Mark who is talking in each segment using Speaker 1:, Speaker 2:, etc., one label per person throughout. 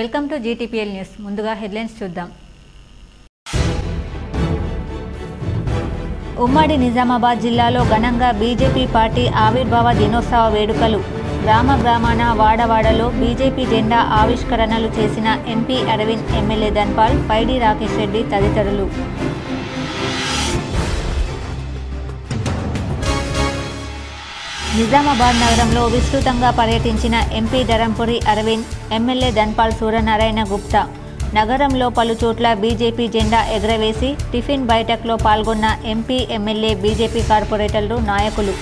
Speaker 1: Welcome to GTPL news. ముందుగా headlines చూద్దాం. ఉమ్మడి నిజామాబాద్ జిల్లాలో ఘనంగా బీజేపీ పార్టీ ఆవిర్భావ దినోత్సవ వేడుకలు. గ్రామ గ్రామాన వాడవాడలో బీజేపీ జెండా ఆవిష్కరణలు చేసిన ఎంపీ అరవింద్, ఎమ్మెల్యే ధన్పాల్, పైడి రాకేష్ రెడ్డి తదితరులు. నిజామాబాద్ నగరంలో విస్తృతంగా పర్యటించిన ఎంపీ ధరంపురి అరవింద్, ఎమ్మెల్యే ధన్పాల్ సూర్యనారాయణ గుప్తా. నగరంలో పలుచోట్ల బీజేపీ జెండా ఎగురవేసి టిఫిన్ బైఠక్లో పాల్గొన్న ఎంపీ, ఎమ్మెల్యే, బీజేపీ కార్పొరేటర్లు, నాయకులు.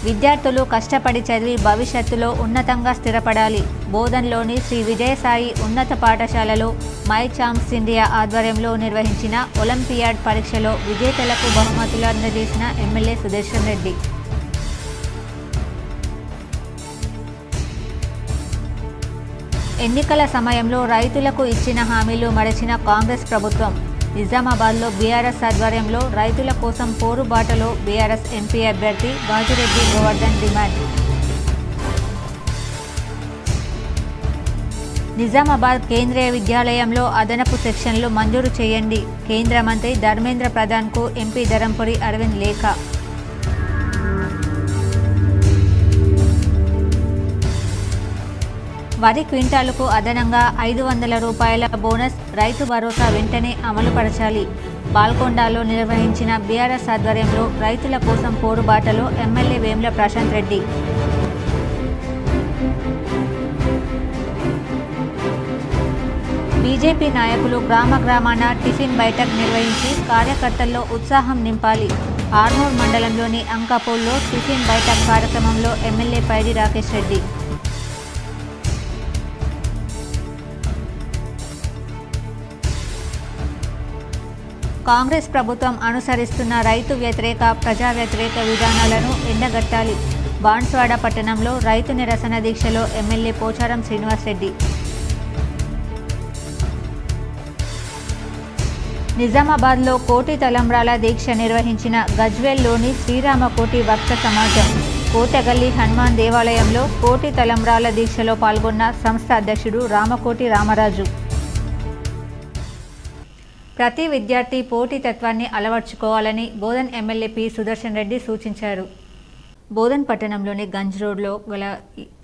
Speaker 1: విద్యార్థులు కష్టపడి చదివి భవిష్యత్తులో ఉన్నతంగా స్థిరపడాలి. బోధన్లోని శ్రీ విజయసాయి ఉన్నత పాఠశాలలో మై ఛాంప్స్ ఇండియా ఆధ్వర్యంలో నిర్వహించిన ఒలింపియాడ్ పరీక్షలో విజేతలకు బహుమతులు అందజేసిన ఎమ్మెల్యే సుదర్శన్ రెడ్డి. ఎన్నికల సమయంలో రైతులకు ఇచ్చిన హామీలు మరచిన కాంగ్రెస్ ప్రభుత్వం. నిజామాబాద్లో బీఆర్ఎస్ ఆధ్వర్యంలో రైతుల కోసం పోరుబాటలో బీఆర్ఎస్ ఎంపీ అభ్యర్థి బాజిరెడ్డి గోవర్ధన్ డిమాండ్. నిజామాబాద్ కేంద్రీయ విద్యాలయంలో అదనపు సెక్షన్లు మంజూరు చేయండి. కేంద్ర మంత్రి ధర్మేంద్ర ప్రధాన్కు ఎంపీ ధరంపురి అరవింద్ లేఖ. వరి క్వింటాలుకు అదనంగా 500 రూపాయల బోనస్, రైతు భరోసా వెంటనే అమలుపరచాలి. బాల్కొండలో నిర్వహించిన బీఆర్ఎస్ ఆధ్వర్యంలో రైతుల కోసం పోరుబాటలో ఎమ్మెల్యే వేముల ప్రశాంత్ రెడ్డి. బీజేపీ నాయకులు గ్రామ గ్రామాన టిఫిన్ బైఠక్ నిర్వహించి కార్యకర్తల్లో ఉత్సాహం నింపాలి. ఆర్మూర్ మండలంలోని అంకాపూర్లో టిఫిన్ బైఠక్ కార్యక్రమంలో ఎమ్మెల్యే పైడి రాకేష్ రెడ్డి. కాంగ్రెస్ ప్రభుత్వం అనుసరిస్తున్న రైతు వ్యతిరేక, ప్రజా వ్యతిరేక విధానాలను ఎండగట్టాలి. బాన్స్వాడ పట్టణంలో రైతు నిరసన దీక్షలో ఎమ్మెల్యే పోచారం శ్రీనివాస్ రెడ్డి. నిజామాబాద్లో కోటి తలంబ్రాల దీక్ష నిర్వహించిన గజ్వేల్లోని శ్రీరామకోటి భక్త సమాజం. కోటగల్లి హనుమాన్ దేవాలయంలో కోటి తలంబ్రాల దీక్షలో పాల్గొన్న సంస్థ అధ్యక్షుడు రామకోటి రామరాజు. ప్రతి విద్యార్థి పోటీతత్వాన్ని అలవర్చుకోవాలని బోధన్ ఎమ్మెల్యే పి సుదర్శన్ రెడ్డి సూచించారు. బోధన్ పట్టణంలోని గంజ్ రోడ్లో గల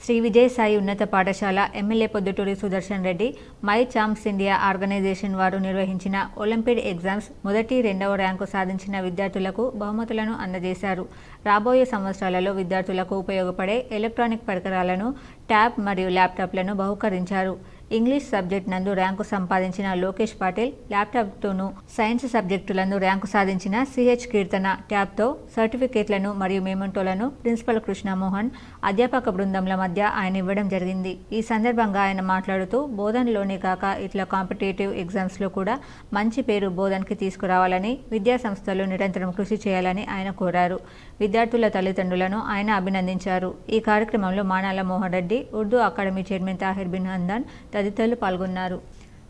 Speaker 1: శ్రీ విజయసాయి ఉన్నత పాఠశాల MLA Podduturi Sudarshan Reddy my champs India organisation వారు నిర్వహించిన ఒలింపియాడ్ ఎగ్జామ్స్ మొదటి, రెండవ ర్యాంకు సాధించిన విద్యార్థులకు బహుమతులను అందజేశారు. రాబోయే సంవత్సరాలలో విద్యార్థులకు ఉపయోగపడే ఎలక్ట్రానిక్ పరికరాలను, ట్యాబ్ మరియు ల్యాప్టాప్లను బహుకరించారు. ఇంగ్లీష్ సబ్జెక్ట్ నందు ర్యాంకు సంపాదించిన లోకేష్ పాటిల్ ల్యాప్టాప్తోనూ, సైన్స్ సబ్జెక్టులందు ర్యాంకు సాధించిన సిహెచ్ కీర్తన ట్యాబ్తో సర్టిఫికేట్లను మరియు మెమెంటోలను ప్రిన్సిపల్ కృష్ణమోహన్, అధ్యాపక బృందంల మధ్య ఆయన ఇవ్వడం జరిగింది. ఈ సందర్భంగా ఆయన మాట్లాడుతూ బోధన్లోనే కాక ఇట్లా కాంపిటేటివ్ ఎగ్జామ్స్లో కూడా మంచి పేరు బోధన్కి తీసుకురావాలని, విద్యా సంస్థలు నిరంతరం కృషి చేయాలని ఆయన కోరారు. విద్యార్థుల తల్లిదండ్రులను ఆయన అభినందించారు. ఈ కార్యక్రమంలో మానాల మోహన్ రెడ్డి, ఉర్దూ అకాడమీ చైర్మన్ తాహిర్ బిన్ హందాన్ తదితరులు పాల్గొన్నారు.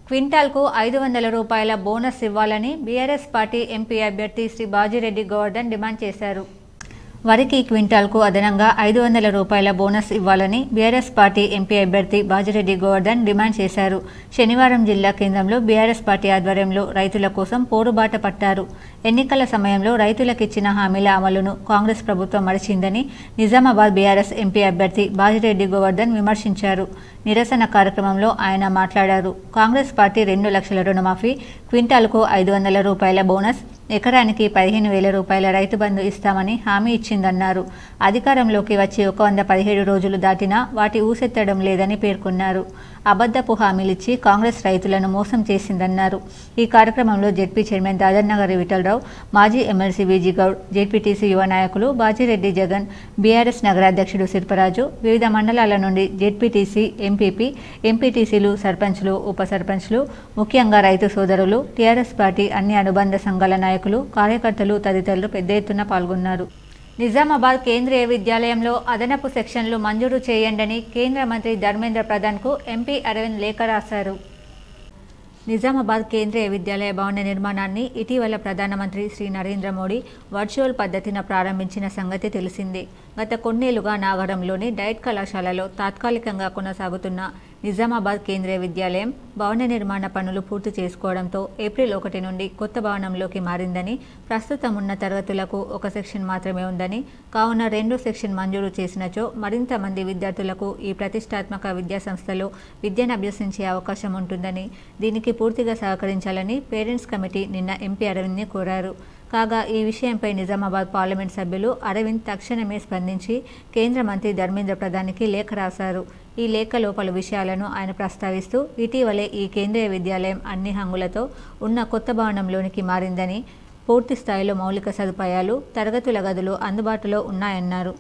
Speaker 1: క్వింటాల్కు 500 రూపాయల బోనస్ ఇవ్వాలని బీఆర్ఎస్ పార్టీ ఎంపీ అభ్యర్థి శ్రీ బాజిరెడ్డి గోవర్ధన్ డిమాండ్ చేశారు. వరికి క్వింటాల్కు అదనంగా 500 రూపాయల బోనస్ ఇవ్వాలని బీఆర్ఎస్ పార్టీ ఎంపీ అభ్యర్థి బాజిరెడ్డి గోవర్ధన్ డిమాండ్ చేశారు. శనివారం జిల్లా కేంద్రంలో బీఆర్ఎస్ పార్టీ ఆధ్వర్యంలో రైతుల కోసం పోరుబాట పట్టారు. ఎన్నికల సమయంలో రైతులకిచ్చిన హామీల అమలును కాంగ్రెస్ ప్రభుత్వం మరిచిందని నిజామాబాద్ బీఆర్ఎస్ ఎంపీ అభ్యర్థి బాజిరెడ్డి గోవర్ధన్ విమర్శించారు. నిరసన కార్యక్రమంలో ఆయన మాట్లాడారు. కాంగ్రెస్ పార్టీ 2 లక్షల రుణమాఫీ, క్వింటాల్కు 500 రూపాయల బోనస్, ఎకరానికి 15,000 రూపాయల రైతు బంధు ఇస్తామని హామీ ఇచ్చిందన్నారు. అధికారంలోకి వచ్చి 117 రోజులు దాటినా వాటి ఊసెత్తడం లేదని పేర్కొన్నారు. అబద్ధపు హామీలిచ్చి కాంగ్రెస్ రైతులను మోసం చేసిందన్నారు. ఈ కార్యక్రమంలో జెడ్పీ చైర్మన్ దాదర్నగరి విఠలరావు, మాజీ ఎమ్మెల్సీ బీజీ గౌడ్, జెడ్పీటీసీ యువ నాయకులు బాజిరెడ్డి జగన్, బీఆర్ఎస్ నగరాధ్యక్షుడు శిల్పరాజు, వివిధ మండలాల నుండి జెడ్పీటీసీ, ఎంపీపీ, ఎంపీటీసీలు, సర్పంచ్లు, ఉప సర్పంచ్లు, ముఖ్యంగా రైతు సోదరులు, టీఆర్ఎస్ పార్టీ అన్ని అనుబంధ సంఘాల నాయకులు, కార్యకర్తలు తదితరులు పెద్ద ఎత్తున పాల్గొన్నారు. నిజామాబాద్ కేంద్రీయ విద్యాలయంలో అదనపు సెక్షన్లు మంజూరు చేయండని కేంద్ర మంత్రి ధర్మేంద్ర ప్రధాన్కు ఎంపీ అరవింద్ లేఖ రాశారు. నిజామాబాద్ కేంద్రీయ విద్యాలయ భవన నిర్మాణాన్ని ఇటీవల ప్రధానమంత్రి శ్రీ నరేంద్ర మోడీ వర్చువల్ పద్ధతిన ప్రారంభించిన సంగతి తెలిసిందే. గత కొన్నేళ్లుగా నాగరంలోని డైట్ కళాశాలలో తాత్కాలికంగా కొనసాగుతున్న నిజామాబాద్ కేంద్రీయ విద్యాలయం భవన నిర్మాణ పనులు పూర్తి చేసుకోవడంతో ఏప్రిల్ 1 నుండి కొత్త భవనంలోకి మారిందని, ప్రస్తుతం ఉన్న తరగతులకు ఒక సెక్షన్ మాత్రమే ఉందని, కావున 2 సెక్షన్ మంజూరు చేసినచో మరింత మంది విద్యార్థులకు ఈ ప్రతిష్టాత్మక విద్యాసంస్థలో విద్యను అభ్యసించే అవకాశం ఉంటుందని, దీనికి పూర్తిగా సహకరించాలని పేరెంట్స్ కమిటీ నిన్న ఎంపీ అరవింద్ని కోరారు. కాగా ఈ విషయంపై నిజామాబాద్ పార్లమెంట్ సభ్యులు అరవింద్ తక్షణమే స్పందించి కేంద్ర మంత్రి ధర్మేంద్ర ప్రధానికి లేఖ రాశారు. ఈ లేఖలో పలు విషయాలను ఆయన ప్రస్తావిస్తూ ఇటీవలే ఈ కేంద్రీయ విద్యాలయం అన్ని హంగులతో ఉన్న కొత్త భవనంలోనికి మారిందని, పూర్తి స్థాయిలో మౌలిక సదుపాయాలు, తరగతుల గదులు అందుబాటులో ఉన్నాయన్నారు.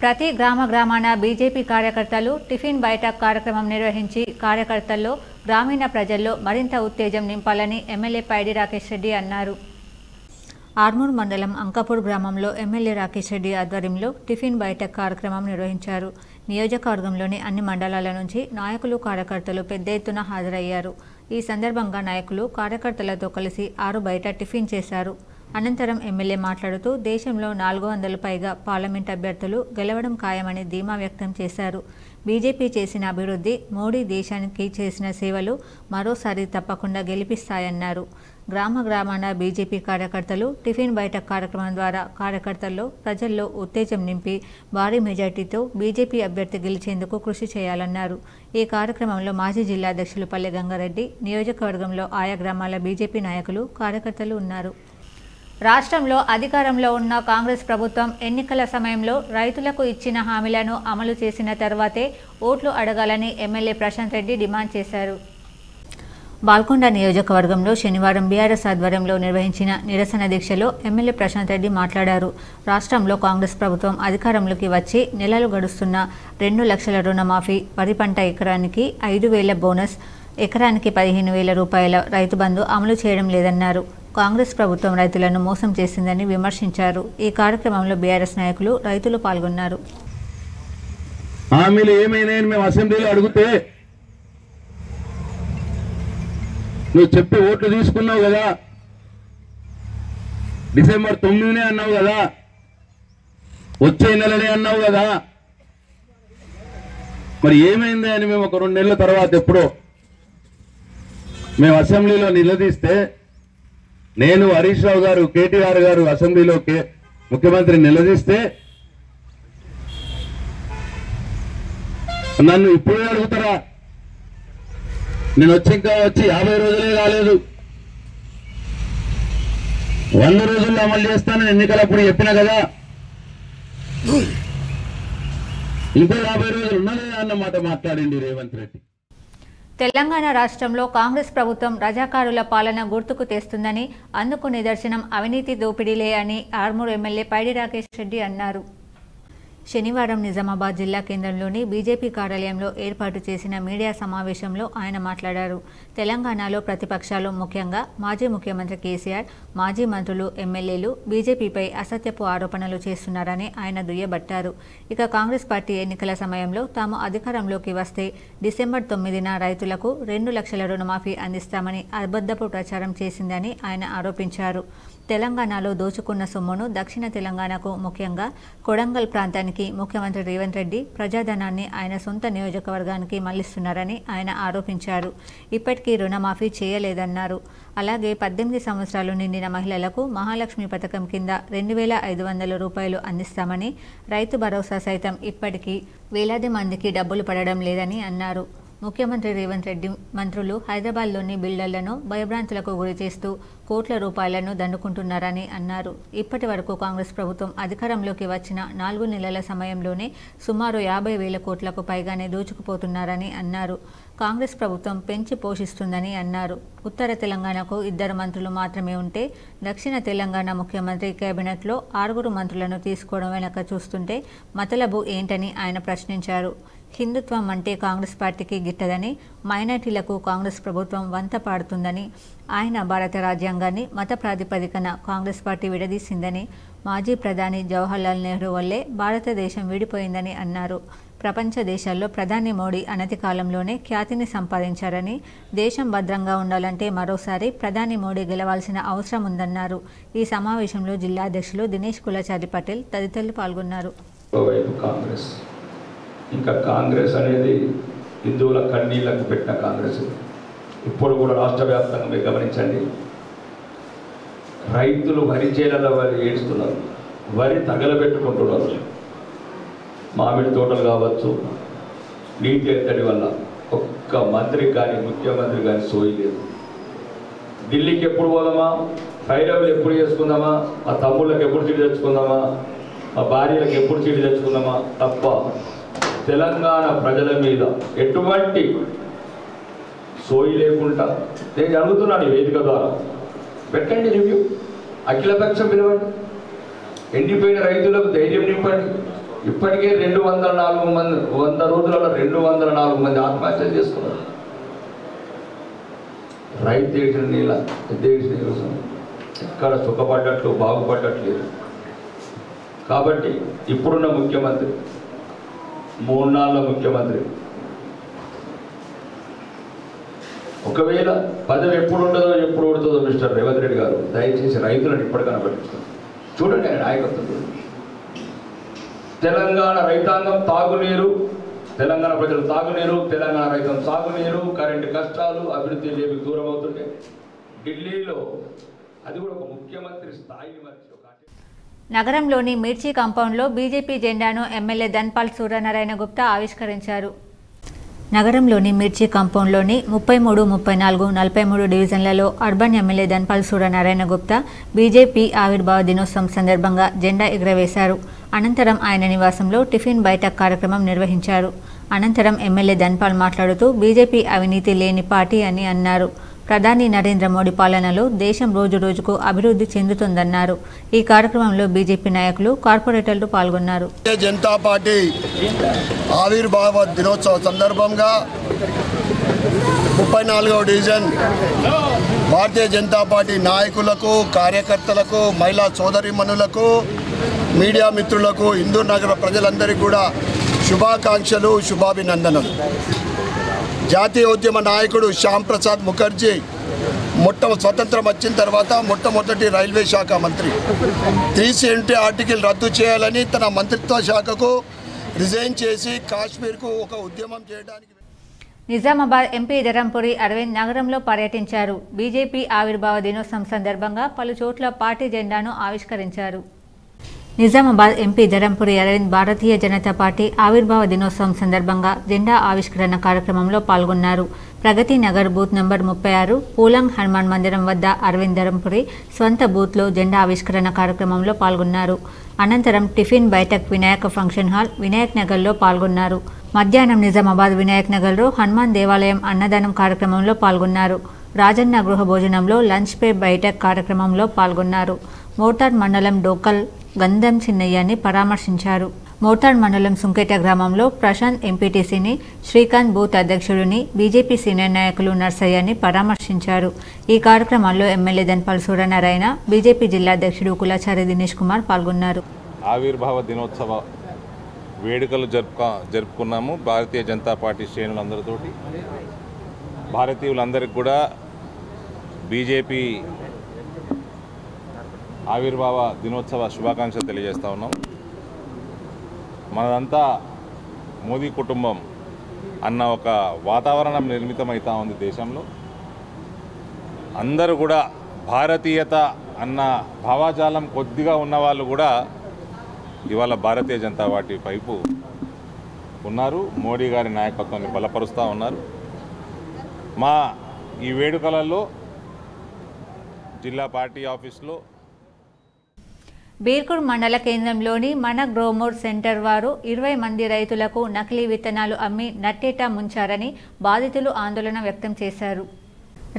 Speaker 1: ప్రతి గ్రామాన బీజేపీ కార్యకర్తలు టిఫిన్ బయట కార్యక్రమం నిర్వహించి కార్యకర్తల్లో, గ్రామీణ ప్రజల్లో మరింత ఉత్తేజం నింపాలని ఎమ్మెల్యే పైడి రాకేష్ రెడ్డి అన్నారు. ఆర్మూర్ మండలం అంకాపూర్ గ్రామంలో ఎమ్మెల్యే రాకేష్ రెడ్డి ఆధ్వర్యంలో టిఫిన్ బైఠక్ కార్యక్రమం నిర్వహించారు. నియోజకవర్గంలోని అన్ని మండలాల నుంచి నాయకులు, కార్యకర్తలు పెద్ద ఎత్తున హాజరయ్యారు. ఈ సందర్భంగా నాయకులు కార్యకర్తలతో కలిసి 6 బయట టిఫిన్ చేశారు. అనంతరం ఎమ్మెల్యే మాట్లాడుతూ దేశంలో 400 పైగా పార్లమెంట్ అభ్యర్థులు గెలవడం ఖాయమని ధీమా వ్యక్తం చేశారు. బీజేపీ చేసిన అభివృద్ధి, మోడీ దేశానికి చేసిన సేవలు మరోసారి తప్పకుండా గెలిపిస్తాయన్నారు. గ్రామాన బీజేపీ కార్యకర్తలు టిఫిన్ బైఠక్ కార్యక్రమం ద్వారా కార్యకర్తల్లో, ప్రజల్లో ఉత్తేజం నింపి భారీ మెజార్టీతో బీజేపీ అభ్యర్థి గెలిచేందుకు కృషి చేయాలన్నారు. ఈ కార్యక్రమంలో మాజీ జిల్లా అధ్యక్షులు పల్లె గంగారెడ్డి, నియోజకవర్గంలో ఆయా గ్రామాల బీజేపీ నాయకులు, కార్యకర్తలు ఉన్నారు. రాష్ట్రంలో అధికారంలో ఉన్న కాంగ్రెస్ ప్రభుత్వం ఎన్నికల సమయంలో రైతులకు ఇచ్చిన హామీలను అమలు చేసిన తర్వాతే ఓట్లు అడగాలని ఎమ్మెల్యే ప్రశాంత్ రెడ్డి డిమాండ్ చేశారు. బాల్కొండ నియోజకవర్గంలో శనివారం బీఆర్ఎస్ ఆధ్వర్యంలో నిర్వహించిన నిరసన దీక్షలో ఎమ్మెల్యే ప్రశాంత్ రెడ్డి మాట్లాడారు. రాష్ట్రంలో కాంగ్రెస్ ప్రభుత్వం అధికారంలోకి వచ్చి నెలలు గడుస్తున్న 2 లక్షల రుణమాఫీ, వరి పంట ఎకరానికి 5,000 బోనస్, ఎకరానికి 15,000 రూపాయల రైతు బంధు అమలు చేయడం లేదన్నారు. కాంగ్రెస్ ప్రభుత్వం రైతులను మోసం చేసిందని విమర్శించారు. ఈ కార్యక్రమంలో బీఆర్ఎస్ నాయకులు, రైతులు పాల్గొన్నారు.
Speaker 2: హామీలు ఏమైనాయని మేము అసెంబ్లీలో అడిగితే నువ్వు చెప్పి ఓట్లు తీసుకున్నావు కదా, డిసెంబర్ 9నే అన్నావు కదా, వచ్చే నెలనే అన్నావు కదా, మరి ఏమైంది అని మేము ఒక 2 నెలల తర్వాత ఎప్పుడో మేము అసెంబ్లీలో నిలదీస్తే, నేను హరీష్ రావు గారు, కేటీఆర్ గారు అసెంబ్లీలో ముఖ్యమంత్రి నిలదీస్తే నన్ను ఇప్పుడే అడుగుతారా, నేను ఇంకా వచ్చి 50 రోజులే కాలేదు, 100 రోజుల్లో అమలు చేస్తానని ఎన్నికలప్పుడు చెప్పిన కదా, ఇంకో 50 రోజులు ఉన్నదే అన్నమాట మాట్లాడింది రేవంత్ రెడ్డి.
Speaker 1: తెలంగాణ రాష్ట్రంలో కాంగ్రెస్ ప్రభుత్వం రజాకారుల పాలన గుర్తుకు తెస్తుందని, అందుకు నిదర్శనం అవినీతి దోపిడీలే అని ఆర్మూర్ ఎమ్మెల్యే పైడి రాకేష్ రెడ్డి అన్నారు. శనివారం నిజామాబాద్ జిల్లా కేంద్రంలోని బీజేపీ కార్యాలయంలో ఏర్పాటు చేసిన మీడియా సమావేశంలో ఆయన మాట్లాడారు. తెలంగాణలో ప్రతిపక్షాలు, ముఖ్యంగా మాజీ ముఖ్యమంత్రి కేసీఆర్, మాజీ మంత్రులు, ఎమ్మెల్యేలు బీజేపీపై అసత్యపు ఆరోపణలు చేస్తున్నారని ఆయన దుయ్యబట్టారు. ఇక కాంగ్రెస్ పార్టీ ఎన్నికల సమయంలో తాము అధికారంలోకి వస్తే డిసెంబర్ 9న రైతులకు 2 లక్షల రుణమాఫీ అందిస్తామని అబద్ధపు ప్రచారం చేసిందని ఆయన ఆరోపించారు. తెలంగాణలో దోచుకున్న సొమ్మును దక్షిణ తెలంగాణకు, ముఖ్యంగా కొడంగల్ ప్రాంతానికి ముఖ్యమంత్రి రేవంత్ రెడ్డి ప్రజాధనాన్ని ఆయన సొంత నియోజకవర్గానికి మళ్లిస్తున్నారని ఆయన ఆరోపించారు. ఇప్పటికీ రుణమాఫీ చేయలేదన్నారు. అలాగే 18 సంవత్సరాలు నిండిన మహిళలకు మహాలక్ష్మి పథకం కింద 2,500 రూపాయలు అందిస్తామని, రైతు భరోసా సైతం ఇప్పటికీ వేలాది మందికి డబ్బులు పడడం లేదని అన్నారు. ముఖ్యమంత్రి రేవంత్ రెడ్డి మంత్రులు హైదరాబాద్లోని బిల్డర్లను భయభ్రాంతులకు గురి చేస్తూ కోట్ల రూపాయలను దండుకుంటున్నారని అన్నారు. ఇప్పటి వరకు కాంగ్రెస్ ప్రభుత్వం అధికారంలోకి వచ్చిన 4 నెలల సమయంలోనే సుమారు 50,000 కోట్లకు పైగానే దోచుకుపోతున్నారని అన్నారు. కాంగ్రెస్ ప్రభుత్వం పెంచి పోషిస్తుందని అన్నారు. ఉత్తర తెలంగాణకు 2 మంత్రులు మాత్రమే ఉంటే, దక్షిణ తెలంగాణ ముఖ్యమంత్రి కేబినెట్లో 6 మంత్రులను తీసుకోవడం వెనక చూస్తుంటే మతలబు ఏంటని ఆయన ప్రశ్నించారు. హిందుత్వం అంటే కాంగ్రెస్ పార్టీకి గిట్టదని, మైనార్టీలకు కాంగ్రెస్ ప్రభుత్వం వంత పాడుతుందని ఆయన భారత రాజ్యాంగాన్ని మత ప్రాతిపదికన కాంగ్రెస్ పార్టీ విడదీసిందని, మాజీ ప్రధాని జవహర్లాల్ నెహ్రూ వల్లే భారతదేశం విడిపోయిందని అన్నారు. ప్రపంచ దేశాల్లో ప్రధాని మోడీ అనతి కాలంలోనే ఖ్యాతిని సంపాదించారని, దేశం భద్రంగా ఉండాలంటే మరోసారి ప్రధాని మోడీ గెలవాల్సిన అవసరం ఉందన్నారు. ఈ సమావేశంలో జిల్లా అధ్యక్షులు దినేష్ కులచారి పటేల్ తదితరులు పాల్గొన్నారు.
Speaker 3: వైపు కాంగ్రెస్, ఇంకా కాంగ్రెస్ అనేది హిందువుల కన్నీళ్లకు పెట్టిన కాంగ్రెస్. ఇప్పుడు కూడా రాష్ట్ర వ్యాప్తంగా మీరు గమనించండి, రైతులు వరి చేలలో వరి ఏడుస్తున్నారు, వరి తగలబెట్టుకుంటున్నారు. మామిడి తోటలు కావచ్చు, నీటి ఎత్తడి వల్ల ఒక్క మంత్రి కానీ ముఖ్యమంత్రి కానీ సోయి లేదు. ఢిల్లీకి ఎప్పుడు పోదామా, హైదరాబాద్ ఎప్పుడు చేసుకుందామా, మా తమ్ముళ్ళకి ఎప్పుడు చీటి తెచ్చుకుందామా, మా భార్యలకు ఎప్పుడు చీటి తెచ్చుకుందామా తప్ప తెలంగాణ ప్రజల మీద ఎటువంటి సోయి లేకుండా నేను అడుగుతున్నాను ఈ వేదిక ద్వారా, పెట్టండి రివ్యూ, అఖిలపక్షం పిలవండి, ఎండిపోయిన రైతులకు ధైర్యం నింపండి. ఇప్పటికే 100 రోజులలో 204 మంది ఆత్మహత్యలు చేసుకున్నారు. రైతు ఏడిచిన నీళ్ళ దేశం ఎక్కడ సుఖపడ్డట్లు బాగుపడ్డట్లేదు. కాబట్టి ఇప్పుడున్న ముఖ్యమంత్రి 3 నాళ్ళ ముఖ్యమంత్రి, ఒకవేళ పదవి ఎప్పుడు ఉండదో ఎప్పుడు ఉడుతుందో మిస్టర్ రేవంత్ రెడ్డి గారు దయచేసి రైతులను ఇప్పటికైనా పట్టించుకోండి. చూడండి ఆయన నాయకత్వం చూడండి. తెలంగాణ రైతాంగం తాగునీరు, తెలంగాణ ప్రజలు తాగునీరు, తెలంగాణ రైతాంగం సాగునీరు, కరెంటు కష్టాలు, అభివృద్ధి లేవి దూరం అవుతుంటే ఢిల్లీలో అది కూడా ఒక ముఖ్యమంత్రి స్థాయిని మర్చి
Speaker 1: నగరంలోని మిర్చి కాంపౌండ్లో బీజేపీ జెండాను ఎమ్మెల్యే ధన్పాల్ సూర్యనారాయణ గుప్తా ఆవిష్కరించారు. నగరంలోని మిర్చి కాంపౌండ్లోని 33, 34, 43 డివిజన్లలో urban MLA Dhanpal Suryanarayana Gupta BJP ఆవిర్భావ దినోత్సవం సందర్భంగా జెండా ఎగురవేశారు. అనంతరం ఆయన నివాసంలో టిఫిన్ బైఠక్ కార్యక్రమం నిర్వహించారు. అనంతరం ఎమ్మెల్యే ధన్పాల్ మాట్లాడుతూ బీజేపీ అవినీతి లేని పార్టీ అని అన్నారు. ప్రధాని నరేంద్ర మోడీ పాలనలో దేశం రోజురోజుకు అభివృద్ధి చెందుతుందన్నారు. ఈ కార్యక్రమంలో బీజేపీ నాయకులు, కార్పొరేటర్లు పాల్గొన్నారు.
Speaker 4: జనతా పార్టీ ఆవిర్భావ దినోత్సవ సందర్భంగా 34వ డివిజన్ భారతీయ జనతా పార్టీ నాయకులకు, కార్యకర్తలకు, మహిళా సోదరీమణులకు, మీడియా మిత్రులకు, హిందూ నగర ప్రజలందరికీ కూడా శుభాకాంక్షలు, శుభాభినందనలు. జాతీయ ఉద్యమ నాయకుడు శ్యామ్ ప్రసాద్ ముఖర్జీ స్వతంత్రం వచ్చిన తర్వాత మొట్టమొదటి రైల్వే శాఖ మంత్రి 370 ఆర్టికల్ రద్దు చేయాలని తన మంత్రిత్వ శాఖకు రిజైన్ చేసి కాశ్మీర్కు ఒక ఉద్యమం చేయడానికి
Speaker 1: నిజామాబాద్ ఎంపీ ధరంపురి అరవింద్ నగరంలో పర్యటించారు. బీజేపీ ఆవిర్భావ దినోత్సవం సందర్భంగా పలు చోట్ల పార్టీ జెండాను ఆవిష్కరించారు. నిజామాబాద్ ఎంపీ ధరంపురి అరవింద్ భారతీయ జనతా పార్టీ ఆవిర్భావ దినోత్సవం సందర్భంగా జెండా ఆవిష్కరణ కార్యక్రమంలో పాల్గొన్నారు. ప్రగతి నగర్ బూత్ నంబర్ 36 పూలంగ్ హనుమాన్ మందిరం వద్ద అరవింద్ ధరంపురి స్వంత బూత్లో జెండా ఆవిష్కరణ కార్యక్రమంలో పాల్గొన్నారు. అనంతరం tiffin baithak Vinayaka function hall Vinayak నగర్లో పాల్గొన్నారు. మధ్యాహ్నం నిజామాబాద్ వినాయక్ నగర్లో హనుమాన్ దేవాలయం అన్నదానం కార్యక్రమంలో పాల్గొన్నారు. రాజన్న గృహ భోజనంలో లంచ్ పే బైఠక్ కార్యక్రమంలో పాల్గొన్నారు. మోర్తాడ్ మండలం డోకల్ గంధం చిన్నయ్యని పరామర్శించారు. మోర్తాడ్ మండలం సుంకేట గ్రామంలో ప్రశాంత్ ఎంపీటీసీని, శ్రీకాంత్ బూత్ అధ్యక్షుడిని, బీజేపీ సీనియర్ నాయకులు నర్సయ్యని పరామర్శించారు. ఈ కార్యక్రమంలో ఎమ్మెల్యే ధన్పాల్ సూర్యనారాయణ, బీజేపీ జిల్లా అధ్యక్షుడు కులాచారి దినేష్ కుమార్ పాల్గొన్నారు.
Speaker 5: ఆవిర్భావ దినోత్సవ వేడుకలు జరుపుకున్నాము. భారతీయ జనతా పార్టీ శ్రేణులందరితోటి భారతీయులందరికీ కూడా బీజేపీ ఆవిర్భావ దినోత్సవ శుభాకాంక్షలు తెలియజేస్తూ ఉన్నాం. మనదంతా మోదీ కుటుంబం అన్న ఒక వాతావరణం నిర్మితమవుతూ ఉంది దేశంలో. అందరూ కూడా భారతీయత అన్న భావాజాలం కొద్దిగా ఉన్నవాళ్ళు కూడా ఇవాళ భారతీయ జనతా పార్టీ వైపు ఉన్నారు. మోడీ గారి నాయకత్వాన్ని బలపరుస్తూ ఉన్నారు. మా ఈ వేడుకలలో జిల్లా పార్టీ ఆఫీసులో
Speaker 1: బీర్కూర్ మండల కేంద్రంలోని మన గ్రోమోర్ సెంటర్ వారు 20 మంది రైతులకు నకిలీ విత్తనాలు అమ్మి నట్టేటా ముంచారని బాధితులు ఆందోళన వ్యక్తం చేశారు.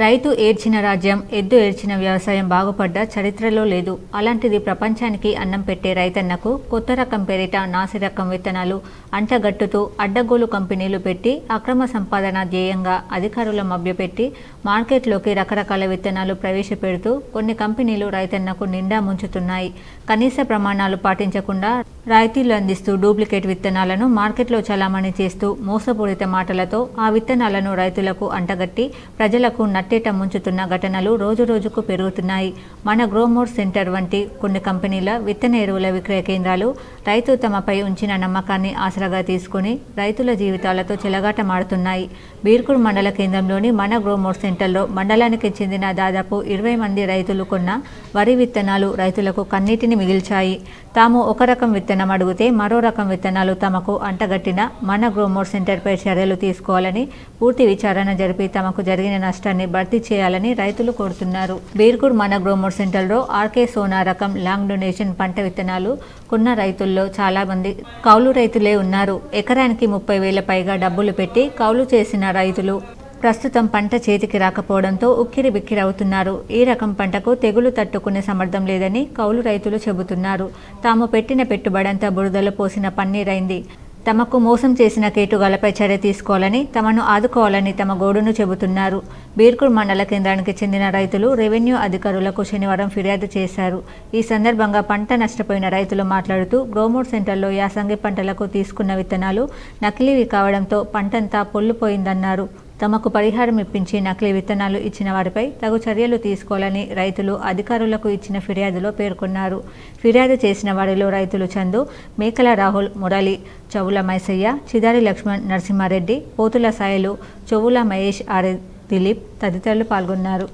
Speaker 1: రైతు ఏడ్చిన రాజ్యం, ఎద్దు ఏడ్చిన వ్యవసాయం బాగుపడ్డ చరిత్రలో లేదు. అలాంటిది ప్రపంచానికి అన్నం పెట్టే రైతన్నకు కొత్త రకం పేరిట నాసి రకం విత్తనాలు అంటగట్టుతూ అడ్డగోలు కంపెనీలు పెట్టి అక్రమ సంపాదన ధ్యేయంగా అధికారుల మభ్యపెట్టి మార్కెట్లోకి రకరకాల విత్తనాలు ప్రవేశపెడుతూ కొన్ని కంపెనీలు రైతన్నకు నిండా ముంచుతున్నాయి. కనీస ప్రమాణాలు పాటించకుండా రాయితీలు అందిస్తూ డూప్లికేట్ విత్తనాలను మార్కెట్లో చలామణి చేస్తూ మోసపూరిత మాటలతో ఆ విత్తనాలను రైతులకు అంటగట్టి ప్రజలకు నట్టేట ముంచుతున్న ఘటనలు రోజురోజుకు పెరుగుతున్నాయి. మన గ్రోమోర్ సెంటర్ వంటి కొన్ని కంపెనీల విత్తన ఎరువుల విక్రయ కేంద్రాలు రైతు తమపై ఉంచిన నమ్మకాన్ని ఆసరాగా తీసుకుని రైతుల జీవితాలతో చెలగాటమాడుతున్నాయి. బీర్కూర్ మండల కేంద్రంలోని మన గ్రోమోర్ సెంటర్లో మండలానికి చెందిన దాదాపు 20 మంది రైతులు కొన్న వరి విత్తనాలు రైతులకు కన్నీటిని మిగిల్చాయి. తాము ఒక రకం విత్తనం అడిగితే మరో రకం విత్తనాలు తమకు అంటగట్టిన మన గ్రోమోర్ సెంటర్పై చర్యలు తీసుకోవాలని, పూర్తి విచారణ జరిపి తమకు జరిగిన నష్టాన్ని భర్తీ చేయాలని రైతులు కోరుతున్నారు. బీర్కూర్ మన గ్రోమోర్ సెంటర్లో ఆర్కే సోనా రకం లాంగ్ డొనేషన్ పంట విత్తనాలు కొన్న రైతుల్లో చాలా మంది కౌలు రైతులే ఉన్నారు. ఎకరానికి 30,000 పైగా డబ్బులు పెట్టి కౌలు చేసిన రైతులు ప్రస్తుతం పంట చేతికి రాకపోవడంతో ఉక్కిరి బిక్కిరవుతున్నారు. ఈ రకం పంటకు తెగులు తట్టుకునే సమర్థం లేదని కౌలు రైతులు చెబుతున్నారు. తాము పెట్టిన పెట్టుబడంతా బురదలో పోసిన పన్నీరైంది. తమకు మోసం చేసిన కేటుగాలపై చర్య తీసుకోవాలని, తమను ఆదుకోవాలని తమ గోడును చెబుతున్నారు. బీర్కూర్ మండల కేంద్రానికి చెందిన రైతులు రెవెన్యూ అధికారులకు శనివారం ఫిర్యాదు చేశారు. ఈ సందర్భంగా పంట నష్టపోయిన రైతులు మాట్లాడుతూ గ్రోమోర్ సెంటర్లో యాసంగి పంటలకు తీసుకున్న విత్తనాలు నకిలీవి కావడంతో పంటంతా పొల్లుపోయిందన్నారు. తమకు పరిహారం ఇప్పించి నకిలీ విత్తనాలు ఇచ్చిన వారిపై తగు చర్యలు తీసుకోవాలని రైతులు అధికారులకు ఇచ్చిన ఫిర్యాదులో పేర్కొన్నారు. ఫిర్యాదు చేసిన వారిలో రైతులు చందు, మేకల రాహుల్, మురళి, చవుల మైసయ్య, చిదారి లక్ష్మణ్, నరసింహారెడ్డి, పోతుల సాయిలు, చొవ్వుల మహేష్, ఆర్ఎ దిలీప్ తదితరులు పాల్గొన్నారు.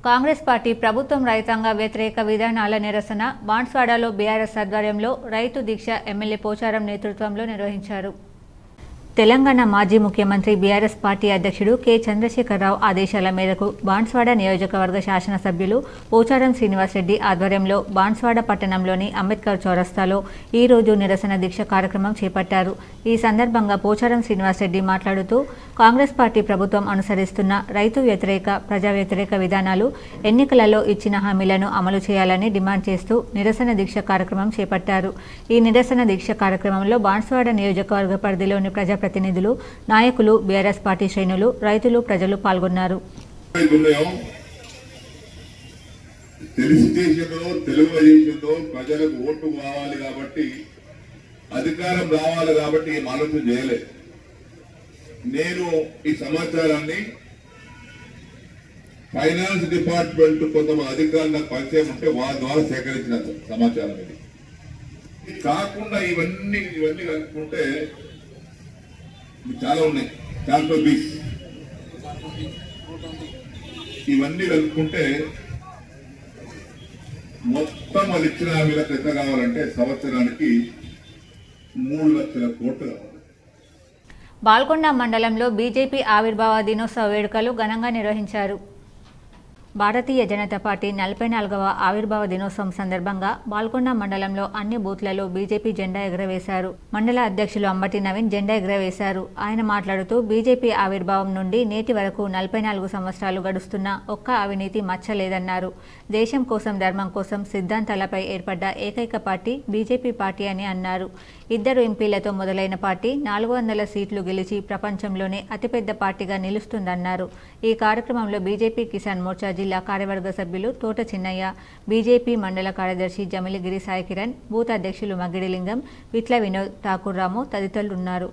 Speaker 1: కాంగ్రెస్ పార్టీ ప్రభుత్వం రైతాంగ వ్యతిరేక విధానాల నిరసన బాన్స్వాడలో బీఆర్ఎస్ ఆధ్వర్యంలో రైతు దీక్ష ఎమ్మెల్యే పోచారం నేతృత్వంలో నిర్వహించారు. తెలంగాణ మాజీ ముఖ్యమంత్రి బీఆర్ఎస్ పార్టీ అధ్యక్షుడు కె చంద్రశేఖరరావు ఆదేశాల మేరకు బాన్స్వాడ నియోజకవర్గ శాసనసభ్యులు పోచారం శ్రీనివాసరెడ్డి ఆధ్వర్యంలో బాన్స్వాడ పట్టణంలోని అంబేద్కర్ చౌరస్తాలో ఈరోజు నిరసన దీక్ష కార్యక్రమం చేపట్టారు. ఈ సందర్భంగా పోచారం శ్రీనివాసరెడ్డి మాట్లాడుతూ కాంగ్రెస్ పార్టీ ప్రభుత్వం అనుసరిస్తున్న రైతు వ్యతిరేక, ప్రజా వ్యతిరేక విధానాలు, ఎన్నికలలో ఇచ్చిన హామీలను అమలు చేయాలని డిమాండ్ చేస్తూ నిరసన దీక్ష కార్యక్రమం చేపట్టారు. ఈ నిరసన దీక్ష కార్యక్రమంలో బాన్స్వాడ నియోజకవర్గ పరిధిలోని ప్రజాప్రతినిధులు, నాయకులు, బీఆర్ఎస్ పార్టీ శ్రేణులు, రైతులు, ప్రజలు పాల్గొన్నారు.
Speaker 6: ప్రజలకు ఓటు కావాలి కాబట్టి, అధికారం రావాలి కాబట్టి ఏం ఆలోచన చేయలేదు. నేను ఈ సమాచారాన్ని ఫైనాన్స్ డిపార్ట్మెంట్ కొంతమంది అధికారులు నాకు పరిచయం ఉంటే వారి ద్వారా సేకరించిన సమాచారం ఇది. కాకుండా ఇవన్నీ కలుపుకుంటే చాలా ఉన్నాయి. ట్రాన్స్ఫర్ బీస్ ఇవన్నీ కలుపుకుంటే మొత్తం వాళ్ళు ఇచ్చిన వీళ్ళకి ఎంత కావాలంటే సంవత్సరానికి 3 లక్షల కోట్లు కావాలి.
Speaker 1: బాల్కొండ మండలంలో బీజేపీ ఆవిర్భావ దినోత్సవ వేడుకలు ఘనంగా నిర్వహించారు. భారతీయ జనతా పార్టీ 44వ ఆవిర్భావ దినోత్సవం సందర్భంగా బాల్కొండ మండలంలో అన్ని బూత్లలో బీజేపీ జెండా ఎగురవేశారు. మండల అధ్యక్షులు అంబటి నవీన్ జెండా ఎగురవేశారు. ఆయన మాట్లాడుతూ బీజేపీ ఆవిర్భావం నుండి నేటి వరకు 44 సంవత్సరాలు గడుస్తున్నా ఒక్క అవినీతి మచ్చలేదన్నారు. దేశం కోసం, ధర్మం కోసం సిద్ధాంతాలపై ఏర్పడ్డ ఏకైక పార్టీ బీజేపీ పార్టీ అని అన్నారు. 2 ఎంపీలతో మొదలైన పార్టీ 400 సీట్లు గెలిచి ప్రపంచంలోనే అతిపెద్ద పార్టీగా నిలుస్తుందన్నారు. ఈ కార్యక్రమంలో బీజేపీ కిసాన్ మోర్చా జిల్లా కార్యవర్గ సభ్యులు తోట చిన్నయ్య, బీజేపీ మండల కార్యదర్శి జమిలిగిరి సాయి కిరణ్, బూత్ అధ్యక్షులు మగిడిలింగం, విట్ల వినోద్, ఠాకూర్ రాము తదితరులున్నారు.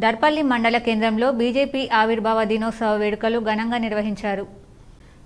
Speaker 1: దర్పల్లి మండల కేంద్రంలో బీజేపీ ఆవిర్భావ దినోత్సవ వేడుకలు ఘనంగా నిర్వహించారు.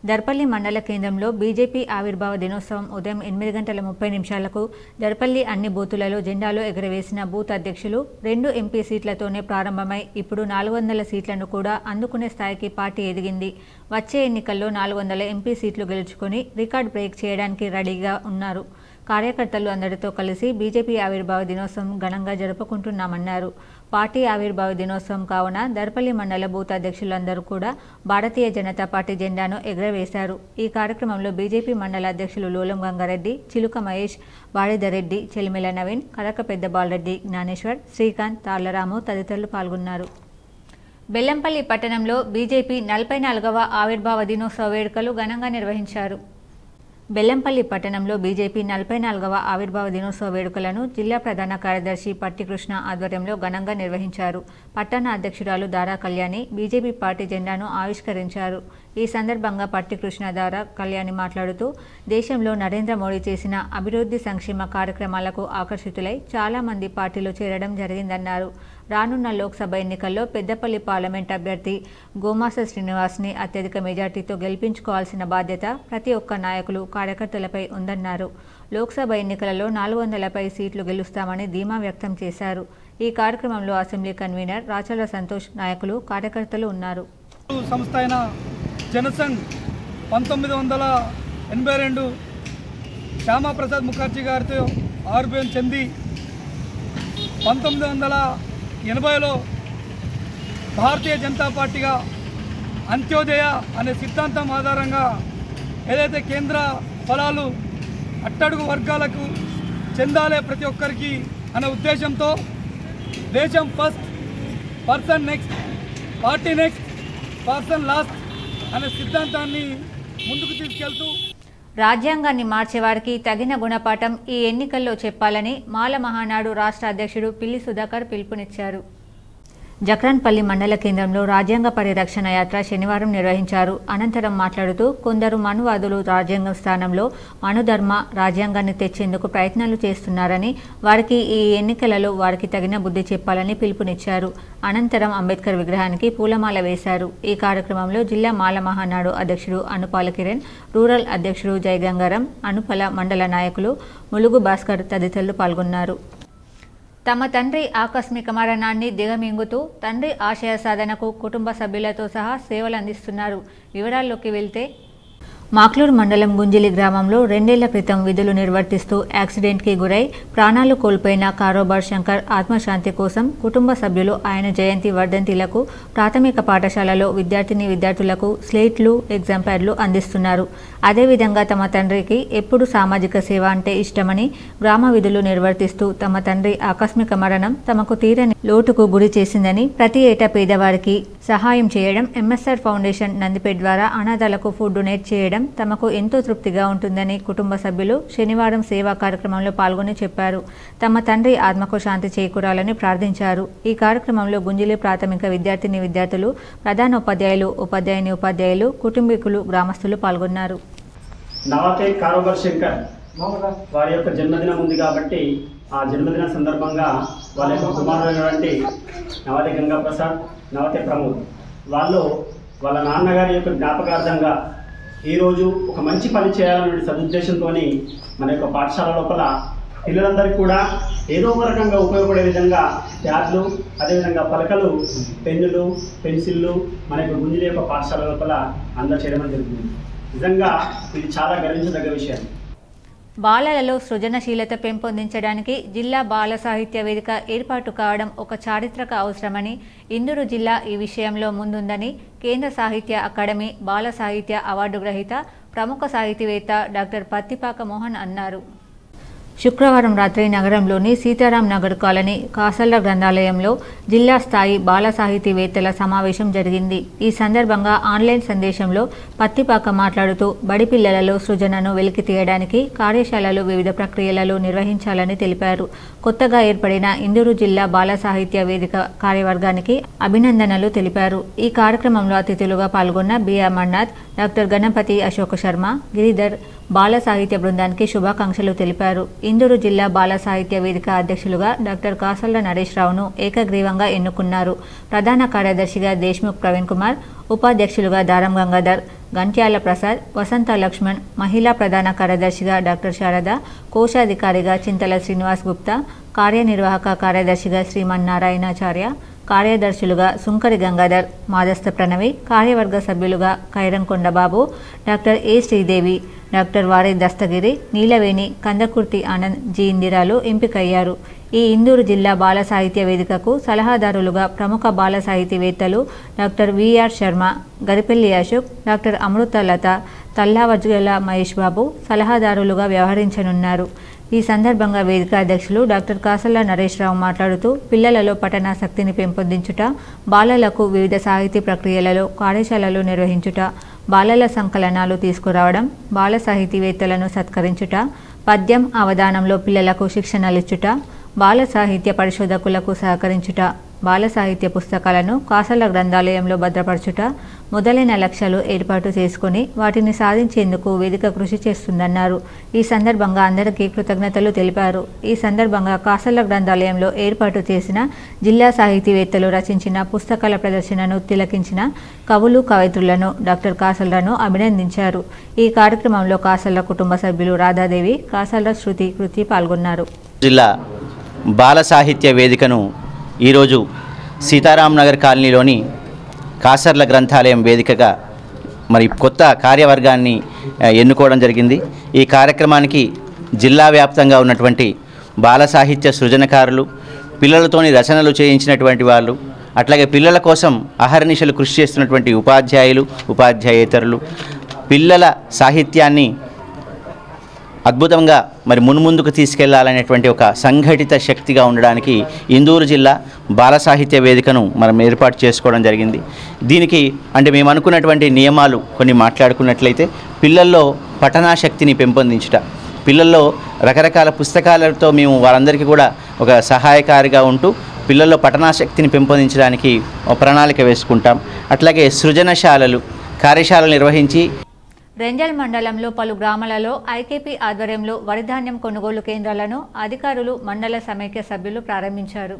Speaker 1: దర్పల్లి మండల కేంద్రంలో బీజేపీ ఆవిర్భావ దినోత్సవం ఉదయం 8:30 దర్పల్లి అన్ని బూతులలో జెండాలు ఎగురవేసిన బూత్ అధ్యక్షులు 2 ఎంపీ సీట్లతోనే ప్రారంభమై ఇప్పుడు 400 సీట్లను కూడా అందుకునే స్థాయికి పార్టీ ఎదిగింది. వచ్చే ఎన్నికల్లో 400 ఎంపీ సీట్లు గెలుచుకొని రికార్డ్ బ్రేక్ చేయడానికి రెడీగా ఉన్నారు. కార్యకర్తలు అందరితో కలిసి బీజేపీ ఆవిర్భావ దినోత్సవం ఘనంగా జరుపుకుంటున్నామన్నారు. పార్టీ ఆవిర్భావ దినోత్సవం కావున దర్పల్లి మండల బూత్ అధ్యక్షులందరూ కూడా భారతీయ జనతా పార్టీ జెండాను ఎగురవేశారు. ఈ కార్యక్రమంలో బీజేపీ మండల అధ్యక్షులు లోలం గంగారెడ్డి, చిలుక మహేష్, వాడిదరెడ్డి, చెలిమెల నవీన్, కరక పెద్ద బాలరెడ్డి, జ్ఞానేశ్వర్, శ్రీకాంత్, తాళ్లరాము తదితరులు పాల్గొన్నారు. బెల్లంపల్లి పట్టణంలో బీజేపీ 44వ ఆవిర్భావ దినోత్సవ వేడుకలు ఘనంగా నిర్వహించారు. బెల్లంపల్లి పట్టణంలో బీజేపీ 44వ ఆవిర్భావ దినోత్సవ వేడుకలను జిల్లా ప్రధాన కార్యదర్శి పట్టి కృష్ణ ఆధ్వర్యంలో ఘనంగా నిర్వహించారు. పట్టణ అధ్యక్షురాలు దారా కళ్యాణి బీజేపీ పార్టీ జెండాను ఆవిష్కరించారు. ఈ సందర్భంగా పట్టి కృష్ణధార కళ్యాణి మాట్లాడుతూ దేశంలో నరేంద్ర మోడీ చేసిన అభివృద్ధి సంక్షేమ కార్యక్రమాలకు ఆకర్షితులై చాలామంది పార్టీలో చేరడం జరిగిందన్నారు. రానున్న లోక్సభ ఎన్నికల్లో పెద్దపల్లి పార్లమెంట్ అభ్యర్థి గోమాస శ్రీనివాస్ని అత్యధిక మెజార్టీతో గెలిపించుకోవాల్సిన బాధ్యత ప్రతి ఒక్క నాయకులు కార్యకర్తలపై ఉందన్నారు. లోక్సభ ఎన్నికలలో 400పై సీట్లు గెలుస్తామని ధీమా వ్యక్తం చేశారు. ఈ కార్యక్రమంలో అసెంబ్లీ కన్వీనర్ రాచల సంతోష్, నాయకులు, కార్యకర్తలు ఉన్నారు.
Speaker 7: సంస్థ అయిన జనసంఘ్ 1982 శ్యామాప్రసాద్ ముఖర్జీ గారితో ఆవిర్భావం చెంది 1980లో భారతీయ జనతా పార్టీగా అంత్యోదయ అనే సిద్ధాంతం ఆధారంగా ఏదైతే కేంద్ర ఫలాలు అట్టడుగు వర్గాలకు చెందాలే ప్రతి ఒక్కరికి అనే ఉద్దేశంతో దేశం first, person next, party next, person last అనే సిద్ధాంతాన్ని ముందుకు తీసుకెళ్తూ
Speaker 1: రాజ్యాంగాన్ని మార్చేవారికి తగిన గుణపాఠం ఈ ఎన్నికల్లో చెప్పాలని మాల మహానాడు రాష్ట్ర అధ్యక్షుడు పిల్లి సుధాకర్ పిలుపునిచ్చారు. జక్రాన్పల్లి మండల కేంద్రంలో రాజ్యాంగ పరిరక్షణ యాత్ర శనివారం నిర్వహించారు. అనంతరం మాట్లాడుతూ కొందరు మనువాదులు రాజ్యాంగం స్థానంలో మనుధర్మ రాజ్యాంగాన్ని తెచ్చేందుకు ప్రయత్నాలు చేస్తున్నారని, వారికి ఈ ఎన్నికలలో వారికి తగిన బుద్ధి చెప్పాలని పిలుపునిచ్చారు. అనంతరం అంబేద్కర్ విగ్రహానికి పూలమాల వేశారు. ఈ కార్యక్రమంలో జిల్లా మాల మహానాడు అధ్యక్షుడు అనుపాల కిరణ్, రూరల్ అధ్యక్షుడు జయగంగారం, అనుపల మండల నాయకులు ములుగు భాస్కర్ తదితరులు పాల్గొన్నారు. తమ తండ్రి ఆకస్మిక మరణాన్ని దిగమింగుతూ తండ్రి ఆశయ సాధనకు కుటుంబ సభ్యులతో సహా సేవలు అందిస్తున్నారు. వివరాల్లోకి వెళ్తే మాక్లూరు మండలం గుంజిలి గ్రామంలో 2 ఏళ్ల క్రితం విధులు నిర్వర్తిస్తూ యాక్సిడెంట్కి గురై ప్రాణాలు కోల్పోయిన కారోబార్ శంకర్ ఆత్మశాంతి కోసం కుటుంబ సభ్యులు ఆయన జయంతి వర్ధంతిలకు ప్రాథమిక పాఠశాలలో విద్యార్థులకు స్లేట్లు, ఎగ్జామ్ ప్యాడ్లు అందిస్తున్నారు. అదేవిధంగా తమ తండ్రికి ఎప్పుడు సామాజిక సేవ అంటే ఇష్టమని గ్రామ విధులు నిర్వర్తిస్తూ తమ తండ్రి ఆకస్మిక మరణం తమకు తీరని లోటుకు గురి చేసిందని ప్రతి ఏటా పేదవారికి సహాయం చేయడం, ఎంఎస్ఆర్ ఫౌండేషన్ నందిపేట్ ద్వారా అనాథాలకు ఫుడ్ డొనేట్ చేయడం తమకు ఎంతో తృప్తిగా ఉంటుందని కుటుంబ సభ్యులు శనివారం సేవా కార్యక్రమంలో పాల్గొని చెప్పారు. తమ తండ్రి ఆత్మకు శాంతి చేకూరాలని ప్రార్థించారు. ఈ కార్యక్రమంలో గుంజిలి ప్రాథమిక విద్యార్థులు, ప్రధానోపాధ్యాయులు, ఉపాధ్యాయులు, కుటుంబీకులు, గ్రామస్తులు పాల్గొన్నారు.
Speaker 8: నవాతే కారోబార్ శంకర్ వారి యొక్క జన్మదినం ఉంది కాబట్టి ఆ జన్మదిన సందర్భంగా వాళ్ళ యొక్క కుమారుడైనటువంటి నవాతే గంగా ప్రసాద్, నవాతే ప్రమోద్ వాళ్ళ నాన్నగారి యొక్క జ్ఞాపకార్థంగా ఈరోజు ఒక మంచి పని చేయాలనే సదుద్దేశంతో మన యొక్క పాఠశాల లోపల పిల్లలందరికీ కూడా ఏదో ఒక రకంగా ఉపయోగపడే విధంగా ప్యాడ్లు, అదేవిధంగా పలకలు, పెన్నులు, పెన్సిళ్ళు మన యొక్క గుంజిలి యొక్క పాఠశాల లోపల అందచేయడం జరుగుతుంది. నిజంగా ఇది చాలా గర్వించదగ్గ విషయం.
Speaker 1: బాలలలో సృజనశీలత పెంపొందించడానికి జిల్లా బాల సాహిత్య వేదిక ఏర్పాటు కావడం ఒక చారిత్రక అవసరమని, ఇందూరు జిల్లా ఈ విషయంలో ముందుందని కేంద్ర సాహిత్య అకాడమీ బాల సాహిత్య అవార్డు గ్రహీత ప్రముఖ సాహితీవేత్త డాక్టర్ పత్తిపాక మోహన్ అన్నారు. శుక్రవారం రాత్రి నగరంలోని సీతారాం నగర్ కాలనీ కాసల్ల గ్రంథాలయంలో జిల్లా స్థాయి బాల సాహితీవేత్తల సమావేశం జరిగింది. ఈ సందర్భంగా ఆన్లైన్ సందేశంలో పత్తిపాక మాట్లాడుతూ బడి పిల్లలలో సృజనను వెలికి తీయడానికి కార్యశాలలు వివిధ ప్రక్రియలలో నిర్వహించాలని తెలిపారు. కొత్తగా ఏర్పడిన ఇందూరు జిల్లా బాల సాహిత్య వేదిక కార్యవర్గానికి అభినందనలు తెలిపారు. ఈ కార్యక్రమంలో అతిథులుగా పాల్గొన్న బి అమర్నాథ్, డాక్టర్ గణపతి అశోక శర్మ, గిరిధర్ బాల సాహిత్య బృందానికి శుభాకాంక్షలు తెలిపారు. ఇందూరు జిల్లా బాల సాహిత్య వేదిక అధ్యక్షులుగా డాక్టర్ కాసల్ల నరేష్ రావును ఏకగ్రీవంగా ఎన్నుకున్నారు. ప్రధాన కార్యదర్శిగా దేశ్ముఖ్ ప్రవీణ్ కుమార్, ఉపాధ్యక్షులుగా దారం గంగాధర్, గంట్యాల ప్రసాద్, వసంత లక్ష్మణ్, మహిళా ప్రధాన కార్యదర్శిగా డాక్టర్ శారద, కోశాధికారిగా చింతల శ్రీనివాస్ గుప్తా, కార్యనిర్వాహక కార్యదర్శిగా శ్రీమన్నారాయణాచార్య, కార్యదర్శులుగా సుంకరి గంగాధర్, మాదస్త ప్రణవి, కార్యవర్గ సభ్యులుగా Khairankonda Babu, doctor A Sridevi, doctor Vari Dastagiri, Neelaveni, Kandakurthi Anand, G ఇందిరాలు ఎంపికయ్యారు. ఈ ఇందూరు జిల్లా బాల సాహిత్య వేదికకు సలహాదారులుగా ప్రముఖ బాల సాహితీవేత్తలు doctor VR Sharma, Garipelli Ashok, doctor Amrutha Latha, Tallavajjhala Mahesh Babu సలహాదారులుగా వ్యవహరించనున్నారు. ఈ సందర్భంగా వేదిక అధ్యక్షులు డాక్టర్ కాసల్ల నరేష్ రావు మాట్లాడుతూ పిల్లలలో పఠనాసక్తిని పెంపొందించుట, బాలలకు వివిధ సాహితీ ప్రక్రియలలో కార్యశాలలు నిర్వహించుట, బాలల సంకలనాలు తీసుకురావడం, బాల సాహితీవేత్తలను సత్కరించుట, పద్యం అవధానంలో పిల్లలకు శిక్షణలిచ్చుట, బాల సాహిత్య పరిశోధకులకు సహకరించుట, బాల సాహిత్య పుస్తకాలను కాసర్ల గ్రంథాలయంలో భద్రపరచుట మొదలైన లక్ష్యాలు ఏర్పాటు చేసుకుని వాటిని సాధించేందుకు వేదిక కృషి చేస్తుందన్నారు. ఈ సందర్భంగా అందరికీ కృతజ్ఞతలు తెలిపారు. ఈ సందర్భంగా కాసర్ల గ్రంథాలయంలో ఏర్పాటు చేసిన జిల్లా సాహితీవేత్తలు రచించిన పుస్తకాల ప్రదర్శనను తిలకించిన కవులు కవయిత్రులను డాక్టర్ కాసర్లను అభినందించారు. ఈ కార్యక్రమంలో కాసర్ల కుటుంబ సభ్యులు రాధాదేవి, కాసర్ల శృతి, కృతి పాల్గొన్నారు.
Speaker 9: జిల్లా బాల సాహిత్య వేదికను ఈరోజు సీతారాం నగర్ కాలనీలోని కాసర్ల గ్రంథాలయం వేదికగా మరి కొత్త కార్యవర్గాన్ని ఎన్నుకోవడం జరిగింది. ఈ కార్యక్రమానికి జిల్లా వ్యాప్తంగా ఉన్నటువంటి బాల సాహిత్య సృజనకారులు, పిల్లలతోని రచనలు చేయించినటువంటి వాళ్ళు, అట్లాగే పిల్లల కోసం అహర్నిశలు కృషి చేస్తున్నటువంటి ఉపాధ్యాయులు, ఉపాధ్యాయేతరులు, పిల్లల సాహిత్యాన్ని అద్భుతంగా మరి మున్ముందుకు తీసుకెళ్లాలనేటువంటి ఒక సంఘటిత శక్తిగా ఉండడానికి ఇందూరు జిల్లా బాల సాహిత్య వేదికను మనం ఏర్పాటు చేసుకోవడం జరిగింది. దీనికి అంటే మేము అనుకున్నటువంటి నియమాలు కొన్ని మాట్లాడుకున్నట్లయితే, పిల్లల్లో పఠనాశక్తిని పెంపొందించుట, పిల్లల్లో రకరకాల పుస్తకాలతో మేము వారందరికీ కూడా ఒక సహాయకారిగా ఉంటూ పిల్లల్లో పఠనాశక్తిని పెంపొందించడానికి ప్రణాళిక వేసుకుంటాం. అట్లాగే సృజనశాలలు, కార్యశాలలు నిర్వహించి
Speaker 1: రెంజల్ మండలంలో పలు గ్రామాలలో ఐకేపీ ఆధ్వర్యంలో వరిధాన్యం కొనుగోలు కేంద్రాలను అధికారులు, మండల సమైక్య సభ్యులు ప్రారంభించారు.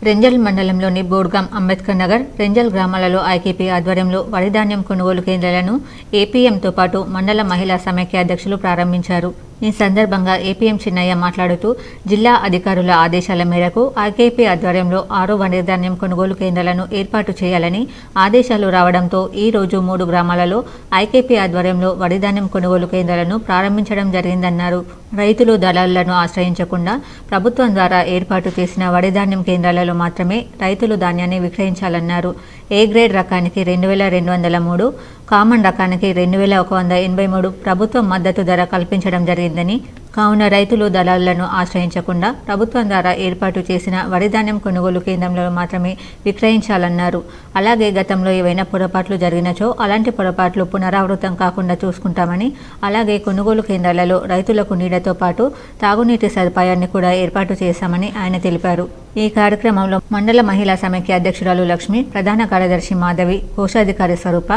Speaker 1: రెంజల్ మండలంలోని బోర్గాం, అంబేద్కర్ నగర్, రెంజల్ గ్రామాలలో ఐకేపీ ఆధ్వర్యంలో వరిధాన్యం కొనుగోలు కేంద్రాలను ఏపీఎంతో పాటు మండల మహిళా సమైక్య అధ్యక్షులు ప్రారంభించారు. ఈ సందర్భంగా ఏపీఎం చిన్నయ్య మాట్లాడుతూ, జిల్లా అధికారుల ఆదేశాల మేరకు ఐకేపీ ఆధ్వర్యంలో 6 వరిధాన్యం కొనుగోలు కేంద్రాలను ఏర్పాటు చేయాలని ఆదేశాలు రావడంతో ఈ రోజు 3 గ్రామాలలో ఐకేపీ ఆధ్వర్యంలో వరిధాన్యం కొనుగోలు కేంద్రాలను ప్రారంభించడం జరిగిందన్నారు. రైతులు దళారులను ఆశ్రయించకుండా ప్రభుత్వం ద్వారా ఏర్పాటు చేసిన వరిధాన్యం కేంద్రాలలో మాత్రమే రైతులు ధాన్యాన్ని విక్రయించాలన్నారు. ఏ గ్రేడ్ రకానికి 2203, కామన్ రకానికి 2183 ప్రభుత్వం మద్దతు ధర కల్పించడం జరిగిందని, కావున రైతులు దళారులను ఆశ్రయించకుండా ప్రభుత్వం ద్వారా ఏర్పాటు చేసిన వరిధాన్యం కొనుగోలు కేంద్రంలో మాత్రమే విక్రయించాలన్నారు. అలాగే గతంలో ఏవైనా పొరపాట్లు జరిగినచో అలాంటి పొరపాట్లు పునరావృతం కాకుండా చూసుకుంటామని, అలాగే కొనుగోలు కేంద్రాలలో రైతులకు నీడతో పాటు తాగునీటి సదుపాయాన్ని కూడా ఏర్పాటు చేశామని ఆయన తెలిపారు. ఈ కార్యక్రమంలో మండల మహిళా సమైక్య అధ్యక్షురాలు లక్ష్మి, ప్రధాన కార్యదర్శి మాధవి, కోశాధికారి స్వరూప,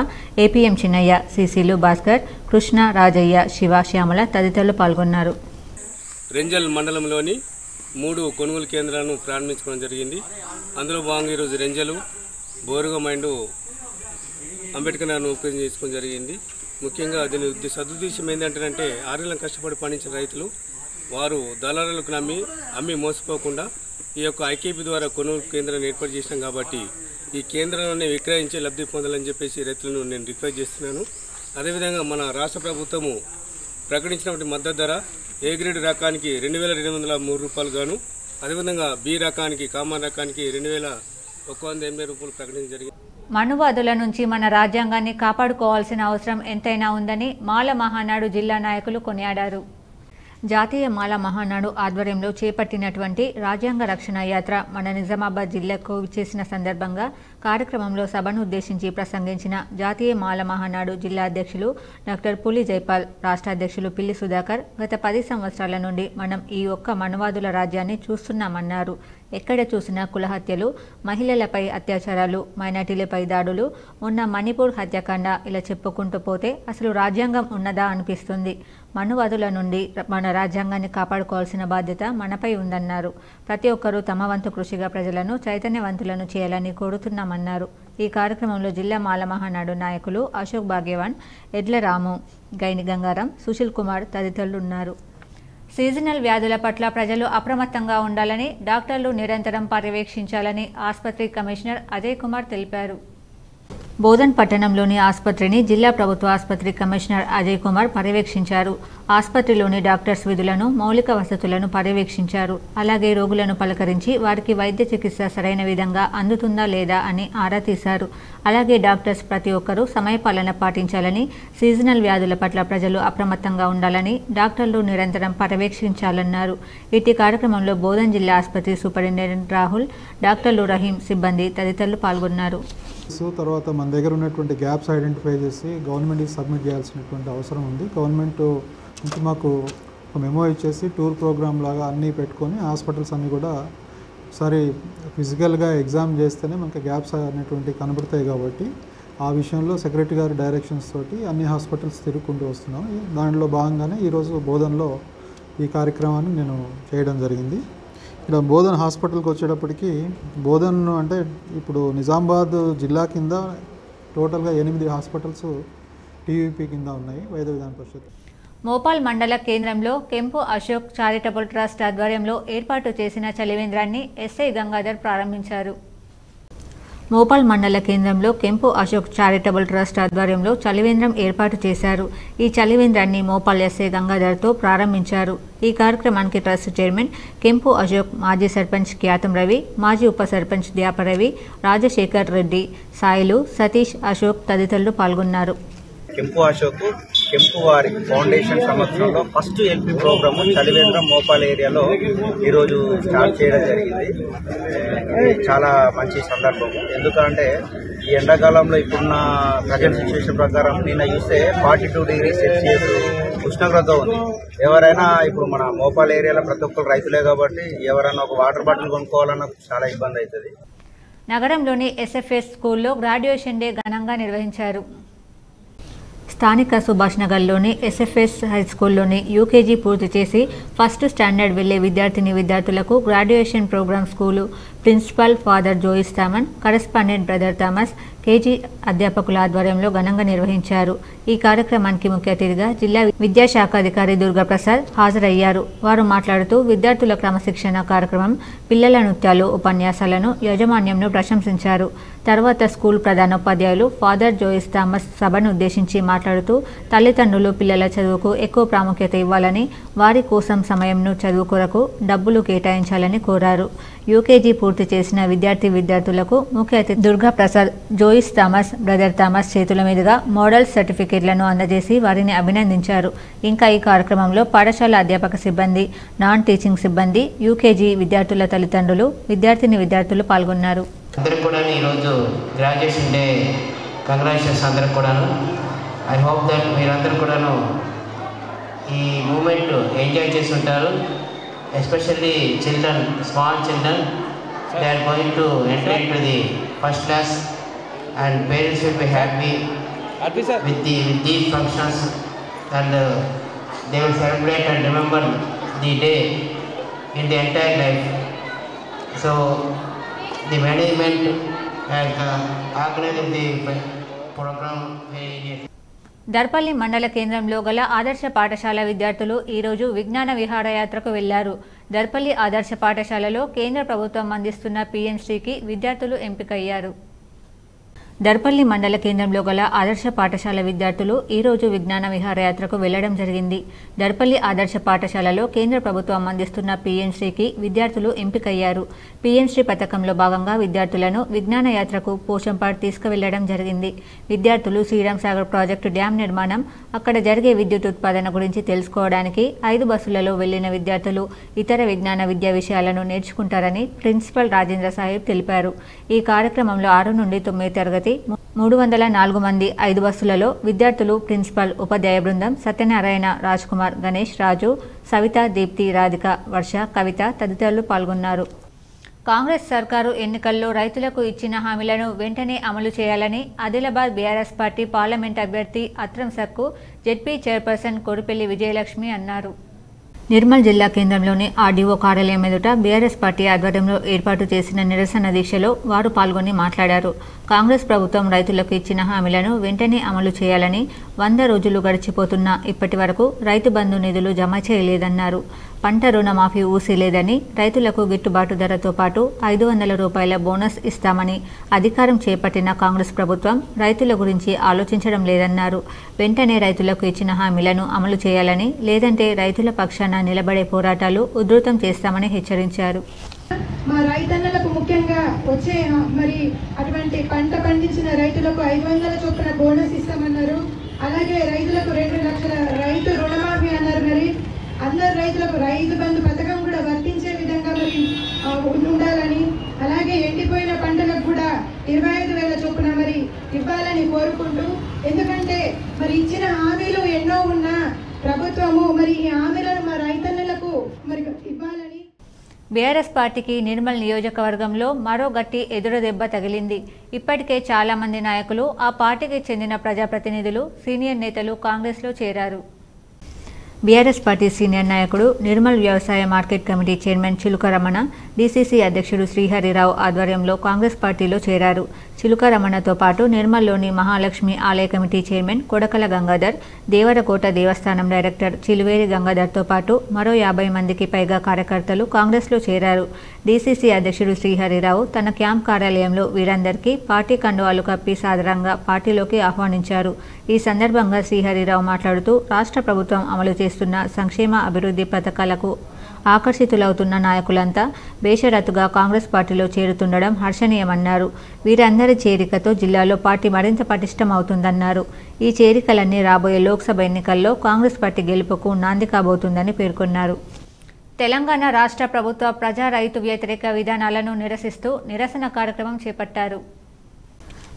Speaker 1: ఏపీఎం చిన్నయ్య, సిసిలు భాస్కర్, కృష్ణ, రాజయ్య, శివ, శ్యామల తదితరులు పాల్గొన్నారు.
Speaker 10: రెంజల్ మండలంలోని 3 కొనుగోలు కేంద్రాలను ప్రారంభించుకోవడం జరిగింది. అందులో భాగంగా ఈరోజు రెంజలు, బోరుగం అండ్ అంబేద్కర్ నగర్ను ఓపెన్ చేసుకోవడం జరిగింది. ముఖ్యంగా దీని సదుద్దేశం ఏంటంటే 6 నెలలు కష్టపడి పండించిన రైతులు వారు దళారులకు అమ్మి మోసపోకుండా ఈ యొక్క ఐకేపీ ద్వారా కొనుగోలు కేంద్రాన్ని ఏర్పాటు చేసినాం కాబట్టి ఈ కేంద్రాన్ని విక్రయించి లబ్ధి పొందాలని చెప్పేసి రైతులను నేను రిక్వెస్ట్ చేస్తున్నాను. అదేవిధంగా మన రాష్ట్ర ప్రభుత్వము ప్రకటించినటువంటి మద్దతు ధర ఏ గ్రేడ్ రకానికి 2203 రూపాయలు గాను, అదేవిధంగా బి రకానికి, కామన్ రకానికి 2180 రూపాయలు ప్రకటించడం జరిగింది.
Speaker 1: మనువాదుల నుంచి మన రాజ్యాంగాన్ని కాపాడుకోవాల్సిన అవసరం ఎంతైనా ఉందని మాల మహానాడు జిల్లా నాయకులు కొనియాడారు. జాతీయ మాల మహానాడు ఆధ్వర్యంలో చేపట్టినటువంటి రాజ్యాంగ రక్షణ యాత్ర మన నిజామాబాద్ జిల్లాకు విచ్చేసిన సందర్భంగా కార్యక్రమంలో సభను ఉద్దేశించి ప్రసంగించిన జాతీయ మాల మహానాడు జిల్లా అధ్యక్షులు డాక్టర్ పులి జైపాల్, రాష్ట్ర అధ్యక్షులు పిల్లి సుధాకర్, గత 10 సంవత్సరాల నుండి మనం ఈ ఒక్క మనువాదుల రాజ్యాన్ని చూస్తున్నామన్నారు. ఎక్కడ చూసినా కులహత్యలు, మహిళలపై అత్యాచారాలు, మైనార్టీలపై దాడులు, మొన్న మణిపూర్ హత్యాకాండ, ఇలా చెప్పుకుంటూ పోతే అసలు రాజ్యాంగం ఉన్నదా అనిపిస్తుంది. మనువాదుల నుండి మన రాజ్యాంగాన్ని కాపాడుకోవాల్సిన బాధ్యత మనపై ఉందన్నారు. ప్రతి ఒక్కరూ తమ వంతు కృషిగా ప్రజలను చైతన్యవంతులను చేయాలని కోరుతున్నామన్నారు. ఈ కార్యక్రమంలో జిల్లా మాల మహానాడు నాయకులు అశోక్ భాగ్యవాన్, ఎడ్ల రాము, గైని గంగారాం, సుశీల్ కుమార్ తదితరులు ఉన్నారు. సీజనల్ వ్యాధుల పట్ల ప్రజలు అప్రమత్తంగా ఉండాలని, డాక్టర్లు నిరంతరం పర్యవేక్షించాలని ఆసుపత్రి కమిషనర్ అజయ్ కుమార్ తెలిపారు. బోధన్ పట్టణంలోని ఆసుపత్రిని జిల్లా ప్రభుత్వ ఆసుపత్రి కమిషనర్ అజయ్ కుమార్ పర్యవేక్షించారు. ఆసుపత్రిలోని డాక్టర్స్ విధులను, మౌలిక వసతులను పర్యవేక్షించారు. అలాగే రోగులను పలకరించి వారికి వైద్య చికిత్స సరైన విధంగా అందుతుందా లేదా అని ఆరా తీశారు. అలాగే డాక్టర్స్ ప్రతి ఒక్కరూ సమయపాలన పాటించాలని, సీజనల్ వ్యాధుల పట్ల ప్రజలు అప్రమత్తంగా ఉండాలని డాక్టర్లు నిరంతరం పర్యవేక్షించాలన్నారు. ఇట్టి కార్యక్రమంలో బోధన్ జిల్లా ఆసుపత్రి సూపరింటెండెంట్ రాహుల్, డాక్టర్లు రహీం, సిబ్బంది తదితరులు పాల్గొన్నారు.
Speaker 11: తర్వాత మన దగ్గర ఉన్నటువంటి గ్యాప్స్ ఐడెంటిఫై చేసి గవర్నమెంట్కి సబ్మిట్ చేయాల్సినటువంటి అవసరం ఉంది. గవర్నమెంట్ నుంచి మాకు ఒక మెమో ఇచ్చేసి టూర్ ప్రోగ్రామ్ లాగా అన్నీ పెట్టుకొని హాస్పిటల్స్ అన్నీ కూడా ఒకసారి ఫిజికల్గా ఎగ్జామ్ చేస్తేనే మనకి గ్యాప్స్ అనేటువంటివి కనబడతాయి కాబట్టి ఆ విషయంలో సెక్రటరీ గారి డైరెక్షన్స్ తోటి అన్ని హాస్పిటల్స్ తిరుగుకుంటూ వస్తున్నాం. దాంట్లో భాగంగానే ఈరోజు బోధన్లో ఈ కార్యక్రమాన్ని నేను చేయడం జరిగింది. ఇక్కడ బోధన్ హాస్పిటల్కి వచ్చేటప్పటికి బోధన్ అంటే ఇప్పుడు నిజామాబాద్ జిల్లా కింద టోటల్గా 8 హాస్పిటల్స్ టీవీపీ కింద ఉన్నాయి వైద్య విధాన పరిషత్.
Speaker 1: మోపాల్ మండల కేంద్రంలో కెంపు అశోక్ చారిటబుల్ ట్రస్ట్ ఆధ్వర్యంలో ఏర్పాటు చేసిన చలివేంద్రాన్ని ఎస్ఐ గంగాధర్ ప్రారంభించారు. మోపాల్ మండల కేంద్రంలో కెంపు అశోక్ చారిటబుల్ ట్రస్ట్ ఆధ్వర్యంలో చలివేంద్రం ఏర్పాటు చేశారు. ఈ చలివేంద్రాన్ని మోపాల్ ఎస్ఐ గంగాధర్తో ప్రారంభించారు. ఈ కార్యక్రమానికి ట్రస్ట్ చైర్మన్ కెంపు అశోక్, మాజీ సర్పంచ్ క్యాతం రవి, మాజీ ఉప సర్పంచ్ ద్యాపరవి, రాజశేఖర్ రెడ్డి, సాయిలు, సతీష్, అశోక్ తదితరులు పాల్గొన్నారు.
Speaker 12: కెంపు అశోక్ కెంపు వారి ఫౌండేషన్ సమక్షంలో ఫస్ట్ ఎల్పీ ప్రోగ్రాము చలివేంద్రం మోపాల్ ఏరియాలో ఈరోజు స్టార్ట్ చేయడం జరిగింది. ఇది చాలా మంచి సందర్భం. ఎందుకంటే ఈ ఎండాకాలంలో ఇప్పుడున్న ప్రజెంట్ సిచ్యువేషన్ ప్రకారం నిన్న చూస్తే 42 డిగ్రీస్ సెల్సియస్ ఉష్ణోగ్రత ఉంది. ఎవరైనా ఇప్పుడు మన మోపాల్ ఏరియాలో ప్రతి ఒక్కరు రైతులే కాబట్టి ఎవరైనా ఒక వాటర్ బాటిల్ కొనుక్కోవాలన్నా చాలా ఇబ్బంది అవుతుంది.
Speaker 1: నగరంలోని ఎస్ఎఫ్ఎస్ స్కూల్లో గ్రాడ్యుయేషన్ డే ఘనంగా నిర్వహించారు. స్థానిక సుభాష్ నగర్లోని ఎస్ఎఫ్ఎస్ హై స్కూల్లోని యూకేజీ పూర్తి చేసి ఫస్ట్ స్టాండర్డ్ వెళ్లే విద్యార్థులకు graduation program school principal father Joyce Thoman, correspondent brother Thomas, KG అధ్యాపకుల ఆధ్వర్యంలో ఘనంగా నిర్వహించారు. ఈ కార్యక్రమానికి ముఖ్య అతిథిగా జిల్లా విద్యాశాఖ అధికారి దుర్గాప్రసాద్ హాజరయ్యారు. వారు మాట్లాడుతూ విద్యార్థుల క్రమశిక్షణ కార్యక్రమం, పిల్లల నృత్యాలు, ఉపన్యాసాలను, యాజమాన్యంను ప్రశంసించారు. తర్వాత స్కూల్ ప్రధానోపాధ్యాయులు ఫాదర్ జోయిస్ థామస్ సభను ఉద్దేశించి మాట్లాడుతూ తల్లిదండ్రులు పిల్లల చదువుకు ఎక్కువ ప్రాముఖ్యత ఇవ్వాలని, వారి కోసం సమయంను చదువు కొరకు డబ్బులు కేటాయించాలని కోరారు. యూకేజీ పూర్తి చేసిన విద్యార్థులకు ముఖ్య అతిథి దుర్గాప్రసాద్ జోయిస్ థామస్, బ్రదర్ థామస్ చేతుల మీదుగా మోడల్ సర్టిఫికేట్లను అందజేసి వారిని అభినందించారు. ఇంకా ఈ కార్యక్రమంలో పాఠశాల అధ్యాపక సిబ్బంది, నాన్ టీచింగ్ సిబ్బంది, యూకేజీ విద్యార్థుల తల్లిదండ్రులు, విద్యార్థులు పాల్గొన్నారు.
Speaker 13: అందరూ కూడా ఈరోజు గ్రాడ్యుయేషన్ డే కంగ్రాచులేషన్స్ అందరికి కూడాను. ఐ హోప్ దట్ మీరందరూ కూడాను ఈ మూమెంట్ ఎంజాయ్ చేసి ఉంటారు. Especially children, small children, they are going to enter into the first class and parents will be happy with these functions and they will celebrate and remember the day in the entire life. So the management has organized the program very.
Speaker 1: Darpalli మండల కేంద్రంలో గల ఆదర్శ పాఠశాల విద్యార్థులు ఈరోజు విజ్ఞాన విహారయాత్రకు వెళ్లారు. దర్పల్లి ఆదర్శ పాఠశాలలో కేంద్ర ప్రభుత్వం అందిస్తున్న పీఎంశ్రీకి విద్యార్థులు ఎంపికయ్యారు. దర్పల్లి మండల కేంద్రంలో గల ఆదర్శ పాఠశాల విద్యార్థులు ఈరోజు విజ్ఞాన విహారయాత్రకు వెళ్లడం జరిగింది. దర్పల్లి ఆదర్శ పాఠశాలలో కేంద్ర ప్రభుత్వం అందిస్తున్న పీఎంశ్రీకి విద్యార్థులు ఎంపికయ్యారు. పీఎంశ్రీ పథకంలో భాగంగా విద్యార్థులను విజ్ఞాన యాత్రకు పోచంపాడు తీసుకువెళ్లడం జరిగింది. విద్యార్థులు శ్రీరామ్ సాగర్ ప్రాజెక్టు డ్యాం నిర్మాణం, అక్కడ జరిగే విద్యుత్ ఉత్పాదన గురించి తెలుసుకోవడానికి 5 బస్సులలో వెళ్లిన విద్యార్థులు ఇతర విజ్ఞాన విద్యా విషయాలను నేర్చుకుంటారని ప్రిన్సిపల్ రాజేంద్ర సాహెబ్ తెలిపారు. ఈ కార్యక్రమంలో 6 నుండి 9 తరగతి 304 మంది 5 బస్సులలో విద్యార్థులు, ప్రిన్సిపల్, ఉపాధ్యాయ బృందం, సత్యనారాయణ, రాజ్ కుమార్, గణేష్, రాజు, సవిత, దీప్తి, రాధిక, వర్ష, కవిత తదితరులు పాల్గొన్నారు. కాంగ్రెస్ సర్కారు ఎన్నికల్లో రైతులకు ఇచ్చిన హామీలను వెంటనే అమలు చేయాలని ఆదిలాబాద్ బీఆర్ఎస్ పార్టీ పార్లమెంట్ అభ్యర్థి అత్రం సక్కు జెడ్పీ చైర్పర్సన్ కోరుపెల్లి విజయలక్ష్మి అన్నారు. నిర్మల్ జిల్లా కేంద్రంలోని ఆర్డీఓ కార్యాలయం ఎదుట బీఆర్ఎస్ పార్టీ ఆధ్వర్యంలో ఏర్పాటు చేసిన నిరసన దీక్షలో వారు పాల్గొని మాట్లాడారు. కాంగ్రెస్ ప్రభుత్వం రైతులకు ఇచ్చిన హామీలను వెంటనే అమలు చేయాలని, 100 రోజులు గడిచిపోతున్నా ఇప్పటి వరకు రైతు బంధు నిధులు జమ చేయలేదన్నారు. పంట రుణమాఫీ ఊసేలేదని, రైతులకు గిట్టుబాటు ధరతో పాటు 500 రూపాయల బోనస్ ఇస్తామని అధికారం చేపట్టిన కాంగ్రెస్ ప్రభుత్వం రైతుల గురించి ఆలోచించడం లేదన్నారు. వెంటనే రైతులకు ఇచ్చిన హామీలను అమలు చేయాలని, లేదంటే రైతుల పక్షాన నిలబడే పోరాటాలు ఉధృతం చేస్తామని హెచ్చరించారు.
Speaker 14: మా రైతన్నలకు ముఖ్యంగా వచ్చే మరి అటువంటి పంట పండించిన రైతులకు 500 చొప్పున బోనస్ ఇస్తామన్నారు. అలాగే రైతులకు 2 లక్షల రైతు రుణమాఫీ అన్నారు. మరి అందరు రైతులకు రైతు బంధు పథకం కూడా వర్తించే విధంగా మరి ఉండాలని, అలాగే ఎండిపోయిన పంటలకు కూడా 25,000 చొప్పున మరి ఇవ్వాలని కోరుకుంటూ, ఎందుకంటే మరి ఇచ్చిన హామీలు ఎన్నో ఉన్నా ప్రభుత్వము మరి ఈ హామీలను మా రైతన్నలకు మరి ఇవ్వాలని.
Speaker 1: బీఆర్ఎస్ పార్టీకి నిర్మల్ నియోజకవర్గంలో మరో గట్టి ఎదురుదెబ్బ తగిలింది. ఇప్పటికే చాలా మంది నాయకులు, ఆ పార్టీకి చెందిన ప్రజాప్రతినిధులు, సీనియర్ నేతలు కాంగ్రెస్లో చేరారు. బీఆర్ఎస్ పార్టీ సీనియర్ నాయకుడు, నిర్మల్ వ్యవసాయ మార్కెట్ కమిటీ చైర్మన్ చిలుక రమణ, డీసీసీ అధ్యక్షుడు శ్రీహరిరావు ఆధ్వర్యంలో కాంగ్రెస్ పార్టీలో చేరారు. చిలుక రమణతో పాటు నిర్మల్లోని మహాలక్ష్మి ఆలయ కమిటీ చైర్మన్ కొడకల గంగాధర్, దేవరకోట దేవస్థానం డైరెక్టర్ చిలువేరి గంగాధర్తో పాటు మరో 50 మందికి పైగా కార్యకర్తలు కాంగ్రెస్లో చేరారు. డీసీసీ అధ్యక్షుడు శ్రీహరిరావు తన క్యాంప్ కార్యాలయంలో వీరందరికీ పార్టీ కండువాలు కప్పి సాదరంగా పార్టీలోకి ఆహ్వానించారు. ఈ సందర్భంగా శ్రీహరిరావు మాట్లాడుతూ రాష్ట్ర ప్రభుత్వం అమలు చేస్తున్న సంక్షేమ అభివృద్ధి పథకాలకు ఆకర్షితులవుతున్న నాయకులంతా బేషరతుగా కాంగ్రెస్ పార్టీలో చేరుతుండడం హర్షణీయమన్నారు. వీరందరి చేరికతో జిల్లాలో పార్టీ మరింత పటిష్టమవుతుందన్నారు. ఈ చేరికలన్నీ రాబోయే లోక్సభ ఎన్నికల్లో కాంగ్రెస్ పార్టీ గెలుపుకు నాంది కాబోతుందని పేర్కొన్నారు. తెలంగాణ రాష్ట్ర ప్రభుత్వ ప్రజా రైతు వ్యతిరేక విధానాలను నిరసిస్తూ నిరసన కార్యక్రమం చేపట్టారు.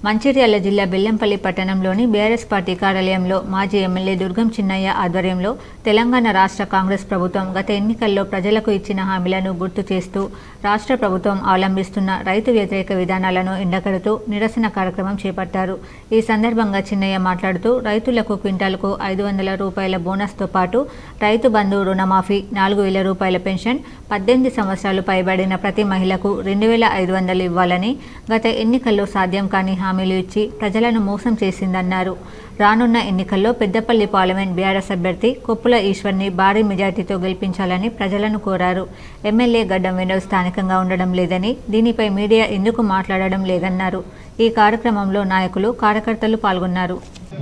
Speaker 1: మంచిర్యాల జిల్లా బెల్లంపల్లి పట్టణంలోని బీఆర్ఎస్ పార్టీ కార్యాలయంలో మాజీ ఎమ్మెల్యే దుర్గం చిన్నయ్య ఆధ్వర్యంలో తెలంగాణ రాష్ట్ర కాంగ్రెస్ ప్రభుత్వం గత ఎన్నికల్లో ప్రజలకు ఇచ్చిన హామీలను గుర్తు చేస్తూ రాష్ట్ర ప్రభుత్వం అవలంబిస్తున్న రైతు వ్యతిరేక విధానాలను ఎండగడుతూ నిరసన కార్యక్రమం చేపట్టారు. ఈ సందర్భంగా చిన్నయ్య మాట్లాడుతూ రైతులకు క్వింటాల్కు 500 రూపాయల బోనస్తో పాటు రైతు బంధు రుణమాఫీ, 4000 రూపాయల పెన్షన్, 18 సంవత్సరాలు పైబడిన ప్రతి మహిళకు 2500 ఇవ్వాలని, గత ఎన్నికల్లో సాధ్యం కాని హామీలు ఇచ్చి ప్రజలను మోసం చేసిందన్నారు. రానున్న ఎన్నికల్లో పెద్దపల్లి పార్లమెంట్ బీఆర్ఎస్ అభ్యర్థి కొప్పుల ఈశ్వర్ని భారీ మెజార్టీతో గెలిపించాలని ప్రజలను కోరారు. ఎమ్మెల్యే గడ్డం వినోద్ స్థానికంగా ఉండడం లేదని, దీనిపై మీడియా ఎందుకు మాట్లాడడం లేదన్నారు. ఈ కార్యక్రమంలో నాయకులు, కార్యకర్తలు పాల్గొన్నారు.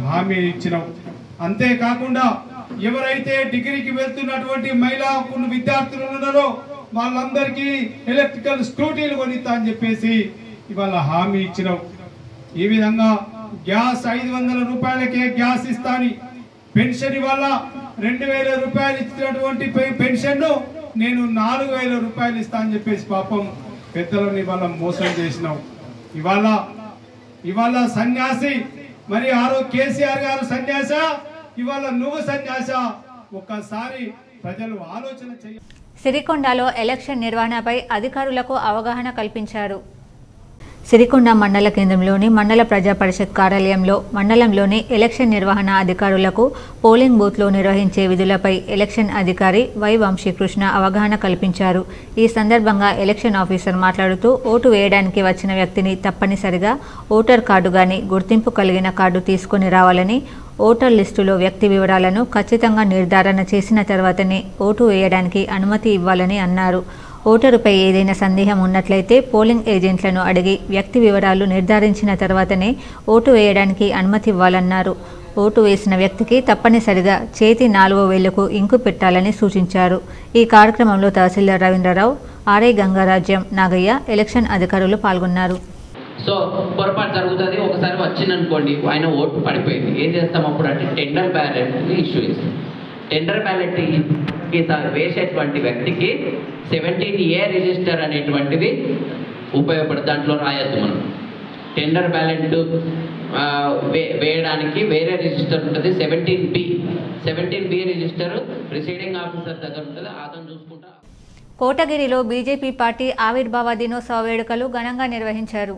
Speaker 15: హామీ ఇచ్చినాం. అంతేకాకుండా ఎవరైతే డిగ్రీకి వెళ్తున్నటువంటి మహిళా విద్యార్థులు ఉన్నారో వాళ్ళందరికీ ఎలక్ట్రికల్ స్కూటీలు కొనిస్తా అని చెప్పేసి ఇవాళ హామీ ఇచ్చినాం. ఈ విధంగా గ్యాస్ 500 రూపాయలకే గ్యాస్ ఇస్తాని, పెన్షన్ ఇవాళ 2000 రూపాయలు ఇచ్చినటువంటి పెన్షన్ నేను 4000 రూపాయలు ఇస్తా అని చెప్పేసి పాపం పెద్దలను ఇవాళ మోసం చేసినాం. ఇవాళ సన్యాసి, మరి ఆరో కేసీఆర్ గారు సన్యాస, ఇవాళ నువ్వు సన్యాస, ఒక్కసారి ప్రజలు ఆలోచన చేయాలి.
Speaker 1: సిరికొండలో ఎలక్షన్ నిర్వహణపై అధికారులకు అవగాహన కల్పించారు. సిరికొండ మండల కేంద్రంలోని మండల ప్రజా పరిషత్ కార్యాలయంలో మండలంలోని ఎలక్షన్ నిర్వహణ అధికారులకు పోలింగ్ బూత్లో నిర్వహించే విధులపై ఎలక్షన్ అధికారి వై వంశీకృష్ణ అవగాహన కల్పించారు. ఈ సందర్భంగా ఎలక్షన్ ఆఫీసర్ మాట్లాడుతూ ఓటు వేయడానికి వచ్చిన వ్యక్తిని తప్పనిసరిగా ఓటర్ కార్డు గాని, గుర్తింపు కలిగిన కార్డు తీసుకుని రావాలని, ఓటర్ లిస్టులో వ్యక్తి వివరాలను ఖచ్చితంగా నిర్ధారణ చేసిన తర్వాతనే ఓటు వేయడానికి అనుమతి ఇవ్వాలని అన్నారు. ఓటరుపై ఏదైనా సందేహం ఉన్నట్లయితే పోలింగ్ ఏజెంట్లను అడిగి వ్యక్తి వివరాలు నిర్ధారించిన తర్వాతనే ఓటు వేయడానికి అనుమతి ఇవ్వాలన్నారు. ఓటు వేసిన వ్యక్తికి తప్పనిసరిగా చేతి 4వ వేలుకు ఇంకు పెట్టాలని సూచించారు. ఈ కార్యక్రమంలో తహసీల్దార్ రవీంద్రరావు, ఆర్ఐ గంగారాజ్యం, నాగయ్య, ఎలక్షన్ అధికారులు పాల్గొన్నారు.
Speaker 16: సో పొరపాటు జరుగుతుంది. ఒకసారి వచ్చిందనుకోండి, ఆయన ఓటు పడిపోయింది, ఏం చేస్తాం అప్పుడు అంటే టెండర్ బ్యాలెట్ ఇష్యూ చేస్తాం. టెండర్ బ్యాలెట్ వేసేటువంటి వ్యక్తికి 17A రిజిస్టర్ అనేటువంటిది ఉపయోగపడుతుంది. దాంట్లో రాయొద్దు మనం. టెండర్ బ్యాలెట్ వేయడానికి వేరే రిజిస్టర్ ఉంటుంది, 17B రిజిస్టర్ ప్రిసైడింగ్ ఆఫీసర్ దగ్గర ఉంటుంది, అతను చూసుకుంటా.
Speaker 1: కోటగిరిలో బీజేపీ పార్టీ ఆవిర్భావ దినోత్సవ వేడుకలు ఘనంగా నిర్వహించారు.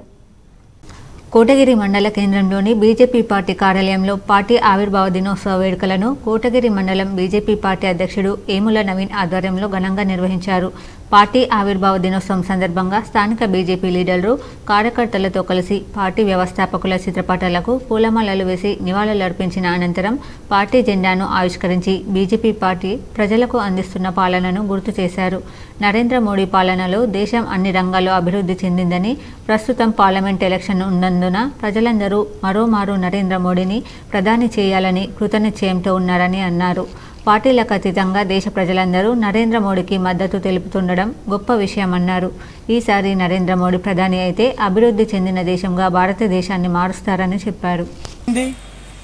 Speaker 1: కోటగిరి మండల కేంద్రంలోని బీజేపీ పార్టీ కార్యాలయంలో పార్టీ ఆవిర్భావ దినోత్సవ వేడుకలను కోటగిరి మండలం బీజేపీ పార్టీ అధ్యక్షుడు ఏముల నవీన్ ఆధ్వర్యంలో ఘనంగా నిర్వహించారు. పార్టీ ఆవిర్భావ దినోత్సవం సందర్భంగా స్థానిక బీజేపీ లీడర్లు, కార్యకర్తలతో కలిసి పార్టీ వ్యవస్థాపకుల చిత్రపటాలకు పూలమాలలు వేసి నివాళులర్పించిన అనంతరం పార్టీ జెండాను ఆవిష్కరించి బీజేపీ పార్టీ ప్రజలకు అందిస్తున్న పాలనను గుర్తు చేశారు. నరేంద్ర మోడీ పాలనలో దేశం అన్ని రంగాల్లో అభివృద్ధి చెందిందని, ప్రస్తుతం పార్లమెంట్ ఎలక్షన్ ఉన్నందున ప్రజలందరూ మరోమారు నరేంద్ర మోడీని ప్రధాని చేయాలని కృతనిశ్చయంతో ఉన్నారని అన్నారు. పార్టీలకు అతీతంగా దేశ ప్రజలందరూ నరేంద్ర మోడీకి మద్దతు తెలుపుతుండడం గొప్ప విషయమన్నారు. ఈసారి నరేంద్ర మోడీ ప్రధాని అయితే అభివృద్ధి చెందిన దేశంగా భారతదేశాన్ని మారుస్తారని చెప్పారు.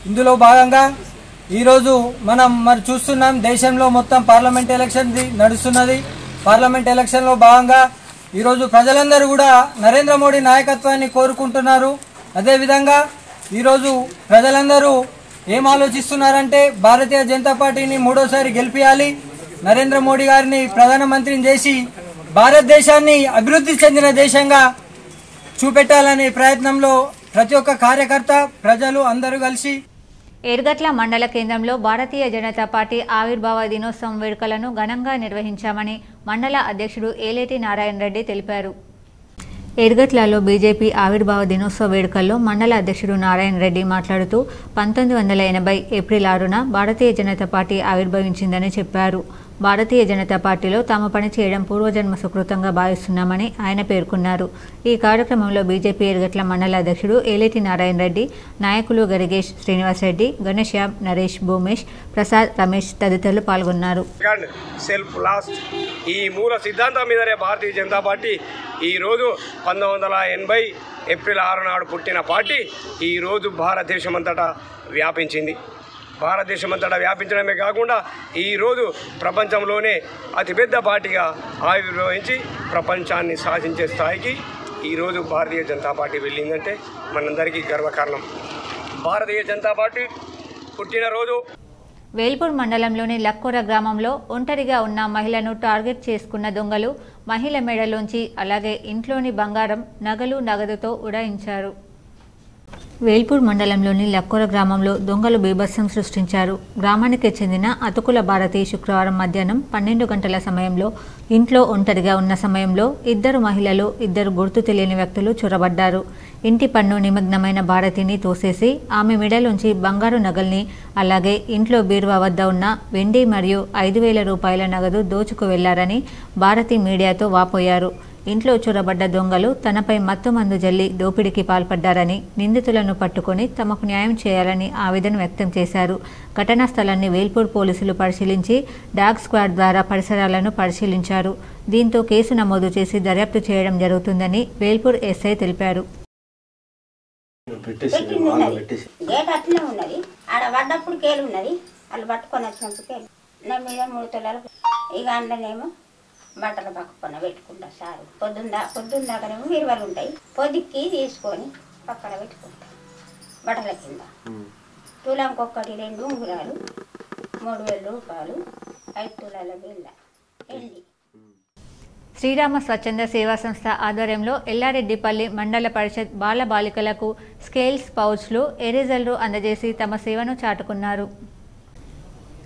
Speaker 17: ఇందులో భాగంగా ఈరోజు మనం చూస్తున్నాం, దేశంలో మొత్తం పార్లమెంట్ ఎలక్షన్ నడుస్తున్నది. పార్లమెంట్ ఎలక్షన్లో భాగంగా ఈరోజు ప్రజలందరూ కూడా నరేంద్ర మోడీ నాయకత్వాన్ని కోరుకుంటున్నారు. అదేవిధంగా ఈరోజు ప్రజలందరూ ఏం ఆలోచిస్తున్నారంటే భారతీయ జనతా పార్టీని 3వ సారి గెలిపించాలి, నరేంద్ర మోడీ గారిని ప్రధానమంత్రిని చేసి భారతదేశాన్ని అభివృద్ధి చెందిన దేశంగా చూపెట్టాలనే ప్రయత్నంలో ప్రతి ఒక్క కార్యకర్త ప్రజలు అందరూ కలిసి
Speaker 1: ఎర్గట్ల మండల కేంద్రంలో భారతీయ జనతా పార్టీ ఆవిర్భావ దినోత్సవం వేడుకలను ఘనంగా నిర్వహించామని మండల అధ్యక్షుడు ఏలేటి నారాయణ రెడ్డి తెలిపారు. ఎర్గట్లలో బీజేపీ ఆవిర్భావ దినోత్సవ వేడుకల్లో మండల అధ్యక్షుడు నారాయణ రెడ్డి మాట్లాడుతూ 1980 ఏప్రిల్ 6న భారతీయ జనతా పార్టీ ఆవిర్భవించిందని చెప్పారు. భారతీయ జనతా పార్టీలో తాము పనిచేయడం పూర్వజన్మ సుకృతంగా భావిస్తున్నామని ఆయన పేర్కొన్నారు. ఈ కార్యక్రమంలో బీజేపీ ఎర్గట్ల మండల అధ్యక్షుడు ఏలేటి నారాయణ రెడ్డి, నాయకులు గరిగేష్ శ్రీనివాసరెడ్డి, గణేశ్యాబ్, నరేష్, భూమేష్, ప్రసాద్, రమేష్ తదితరులు పాల్గొన్నారు.
Speaker 18: సెల్ఫ్ లాస్ట్ ఈ మూల సిద్ధాంతం మీదనే భారతీయ జనతా పార్టీ ఈరోజు 1980 ఏప్రిల్ 6 నాడు పుట్టిన పార్టీ ఈరోజు భారతదేశమంతటా వ్యాపించింది. భారతదేశమంతటా వ్యాపించడమే కాకుండా ఈరోజు ప్రపంచంలోనే అతిపెద్ద పార్టీగా ఆవిర్భవించి ప్రపంచాన్ని శాసించే స్థాయికి ఈరోజు భారతీయ జనతా పార్టీ వెళ్ళిందంటే మనందరికీ గర్వకారణం. భారతీయ జనతా పార్టీ పుట్టినరోజు
Speaker 1: వేల్పూర్ మండలంలోని లక్కోర గ్రామంలో ఒంటరిగా ఉన్న మహిళను టార్గెట్ చేసుకున్న దొంగలు మహిళ మెడలోంచి అలాగే ఇంట్లోని బంగారం, నగలు, నగదుతో ఉడాయించారు. వేల్పూర్ మండలంలోని లక్కోర గ్రామంలో దొంగలు బీభత్సం సృష్టించారు. గ్రామానికి చెందిన అతుకుల భారతి శుక్రవారం మధ్యాహ్నం 12 గంటల సమయంలో ఇంట్లో ఒంటరిగా ఉన్న సమయంలో ఇద్దరు మహిళలు, ఇద్దరు గుర్తు తెలియని వ్యక్తులు చొరబడ్డారు. ఇంటి పన్ను నిమగ్నమైన భారతిని తోసేసి ఆమె మెడలోంచి బంగారు నగల్ని అలాగే ఇంట్లో బీరువా వద్ద ఉన్న వెండి మరియు 5,000 రూపాయల నగదు దోచుకు వెళ్లారని భారతి మీడియాతో వాపోయారు. ఇంట్లో చొరబడ్డ దొంగలు తనపై మత్తుమందు జల్లి దోపిడీకి పాల్పడ్డారని, నిందితులను పట్టుకొని తమకు న్యాయం చేయాలని ఆవేదన వ్యక్తం చేశారు. ఘటనా స్థలాన్ని వేల్పూర్ పోలీసులు పరిశీలించి డాగ్ స్క్వాడ్ ద్వారా పరిసరాలను పరిశీలించారు. దీంతో కేసు నమోదు చేసి దర్యాప్తు చేయడం జరుగుతుందని వేల్పూర్ ఎస్ఐ తెలిపారు.
Speaker 19: గేట్ అట్లనే ఉన్నది, ఆడ పడ్డప్పుడు కేలు ఉన్నది, వాళ్ళు పట్టుకొని వచ్చినప్పుడు కేలు నా మీద 3 తులాలు. ఇక అందులోనేమో బట్టల పక్కన పెట్టుకుంటా సారు. పొద్దున్న దాకానేమో విలువలు ఉంటాయి, పొద్దుకి తీసుకొని పక్కన పెట్టుకుంటా బట్టల కింద. తులంకొక్కటి 2 ఉంగురాలు, 3,000 రూపాయలు, 5 తులాల బిళ్ళ ఎండి.
Speaker 1: శ్రీరామ స్వచ్ఛంద సేవా సంస్థ ఆధ్వర్యంలో ఎల్లారెడ్డిపల్లి మండల పరిషత్ బాల బాలికలకు స్కేల్స్, పౌచ్లు, ఎరేజర్లు అందజేసి తమ సేవను చాటుకున్నారు.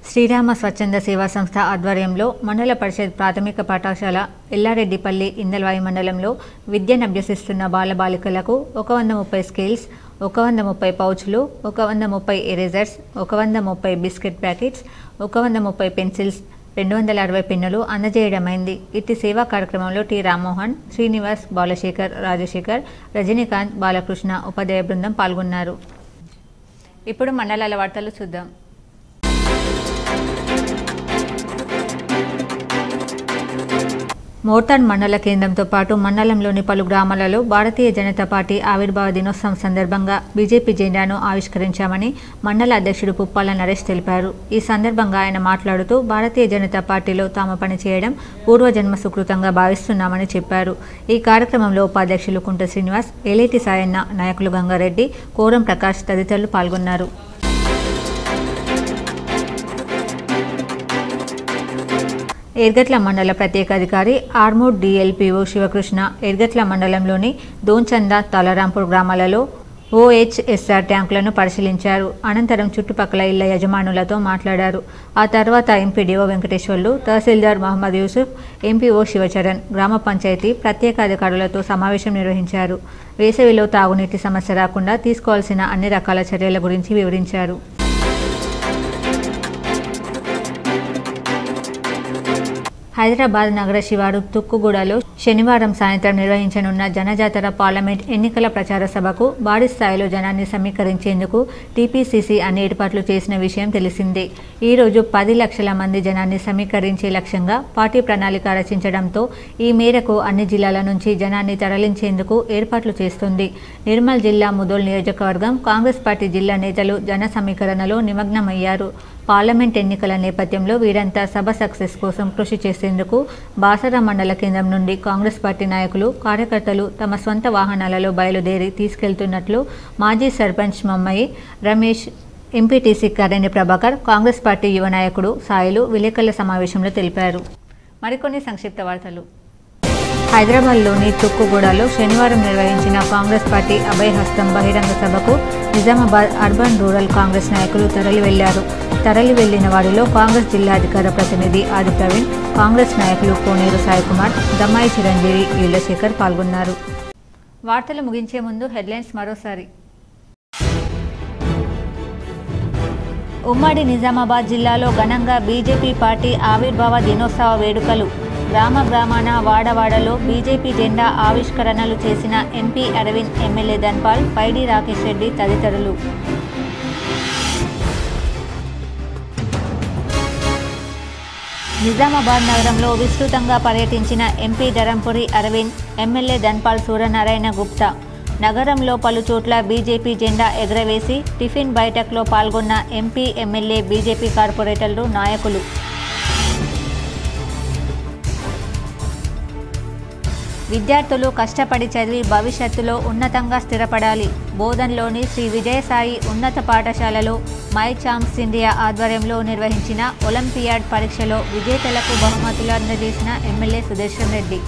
Speaker 1: శ్రీరామ స్వచ్ఛంద సేవా సంస్థ ఆధ్వర్యంలో మండల పరిషత్ ప్రాథమిక పాఠశాల ఎల్లారెడ్డిపల్లి ఇందల్వాయి మండలంలో విద్యనభ్యసిస్తున్న బాలబాలికలకు 130 scales, 130 పౌచ్లు, 130 erasers, 130 biscuit packets, 130 pencils, 260 పెన్నులు అందజేయడమైంది. ఇట్టి సేవా కార్యక్రమంలో టి రామ్మోహన్, శ్రీనివాస్, బాలశేఖర్, రాజశేఖర్, రజనీకాంత్, బాలకృష్ణ ఉపాధ్యాయ బృందం పాల్గొన్నారు. ఇప్పుడు మండలాల వార్తలు చూద్దాం. మోర్తాడ్ మండల కేంద్రంతో పాటు మండలంలోని పలు గ్రామాలలో భారతీయ జనతా పార్టీ ఆవిర్భావ దినోత్సవం సందర్భంగా బీజేపీ జెండాను ఆవిష్కరించామని మండల అధ్యక్షుడు పుప్పాల నరేష్ తెలిపారు. ఈ సందర్భంగా ఆయన మాట్లాడుతూ భారతీయ జనతా పార్టీలో తాము పనిచేయడం పూర్వజన్మ సుకృతంగా భావిస్తున్నామని చెప్పారు. ఈ కార్యక్రమంలో ఉపాధ్యక్షులు కుంట శ్రీనివాస్, ఏలేటి సాయన్న, నాయకులు గంగారెడ్డి, కోరం ప్రకాష్ తదితరులు పాల్గొన్నారు. ఎర్గట్ల మండల ప్రత్యేక అధికారి ఆర్మూర్ డిఎల్పిఓ శివకృష్ణ ఎర్గట్ల మండలంలోని దోంచంద, తలరాంపూర్ గ్రామాలలో ఓహెచ్ఎస్ఆర్ ట్యాంకులను పరిశీలించారు. అనంతరం చుట్టుపక్కల ఇళ్ల యజమానులతో మాట్లాడారు. ఆ తర్వాత ఎంపీడీఓ వెంకటేశ్వర్లు, తహసీల్దార్ మహమ్మద్ యూసుఫ్, ఎంపీఓ శివచరణ్, గ్రామ పంచాయతీ ప్రత్యేక అధికారులతో సమావేశం నిర్వహించారు. వేసవిలో తాగునీటి సమస్య రాకుండా తీసుకోవాల్సిన అన్ని రకాల చర్యల గురించి వివరించారు. హైదరాబాద్ నగర శివారు తుక్కుగూడలో శనివారం సాయంత్రం నిర్వహించనున్న జనజాతర పార్లమెంట్ ఎన్నికల ప్రచార సభకు భారీ స్థాయిలో జనాన్ని సమీకరించేందుకు టీపీసీసీ అన్ని ఏర్పాట్లు చేసిన విషయం తెలిసిందే. ఈ రోజు 10 లక్షల మంది జనాన్ని సమీకరించే లక్ష్యంగా పార్టీ ప్రణాళిక రచించడంతో ఈ మేరకు అన్ని జిల్లాల నుంచి జనాన్ని తరలించేందుకు ఏర్పాట్లు చేస్తుంది. నిర్మల్ జిల్లా ముదోల్ నియోజకవర్గం కాంగ్రెస్ పార్టీ జిల్లా నేతలు జన సమీకరణలో నిమగ్నమయ్యారు. పార్లమెంట్ ఎన్నికల నేపథ్యంలో వీరంతా సభ సక్సెస్ కోసం కృషి చేసేందుకు బాసర మండల కేంద్రం నుండి కాంగ్రెస్ పార్టీ నాయకులు, కార్యకర్తలు తమ స్వంత వాహనాలలో బయలుదేరి తీసుకెళ్తున్నట్లు మాజీ సర్పంచ్ మమ్మయ్య రమేష్, ఎంపీటీసీ కరణి ప్రభాకర్, కాంగ్రెస్ పార్టీ యువ నాయకుడు సాయిలు విలేకరుల సమావేశంలో తెలిపారు. మరికొన్ని సంక్షిప్త వార్తలు. హైదరాబాద్లోని తుక్కుగూడలో శనివారం నిర్వహించిన కాంగ్రెస్ పార్టీ అభయహస్తం బహిరంగ సభకు నిజామాబాద్ అర్బన్ రూరల్ కాంగ్రెస్ నాయకులు తరలి వెళ్లారు. తరలి వెళ్లిన వారిలో కాంగ్రెస్ జిల్లా అధికార ప్రతినిధి ఆది ప్రవీణ్, కాంగ్రెస్ నాయకులు కోనేరు సాయికుమార్, దమ్మాయి చిరంజీవి, ఈళ్లశేఖర్ పాల్గొన్నారు. వార్తలు ముగించే ముందు హెడ్లైన్స్ మరోసారి. ఉమ్మడి నిజామాబాద్ జిల్లాలో ఘనంగా బీజేపీ పార్టీ ఆవిర్భావ దినోత్సవ వేడుకలు. గ్రామ గ్రామాన వాడవాడలో బీజేపీ జెండా ఆవిష్కరణలు చేసిన ఎంపీ అరవింద్, ఎమ్మెల్యే ధన్పాల్, పైడి రాకేష్ రెడ్డి తదితరులు. నిజామాబాద్ నగరంలో విస్తృతంగా పర్యటించిన ఎంపీ ధరంపురి అరవింద్, ఎమ్మెల్యే ధన్పాల్ సూర్యనారాయణ గుప్తా. నగరంలో పలుచోట్ల బీజేపీ జెండా ఎగురవేసి టిఫిన్ బైఠక్లో పాల్గొన్న ఎంపీ, ఎమ్మెల్యే, బీజేపీ కార్పొరేటర్లు, నాయకులు. విద్యార్థులు కష్టపడి చదివి భవిష్యత్తులో ఉన్నతంగా స్థిరపడాలి. బోధన్లోని శ్రీ విజయసాయి ఉన్నత పాఠశాలలో మై ఛాంప్స్ ఇండియా ఆధ్వర్యంలో నిర్వహించిన ఒలింపియాడ్ పరీక్షలో విజేతలకు బహుమతులు అందజేసిన ఎమ్మెల్యే సుదర్శన్ రెడ్డి.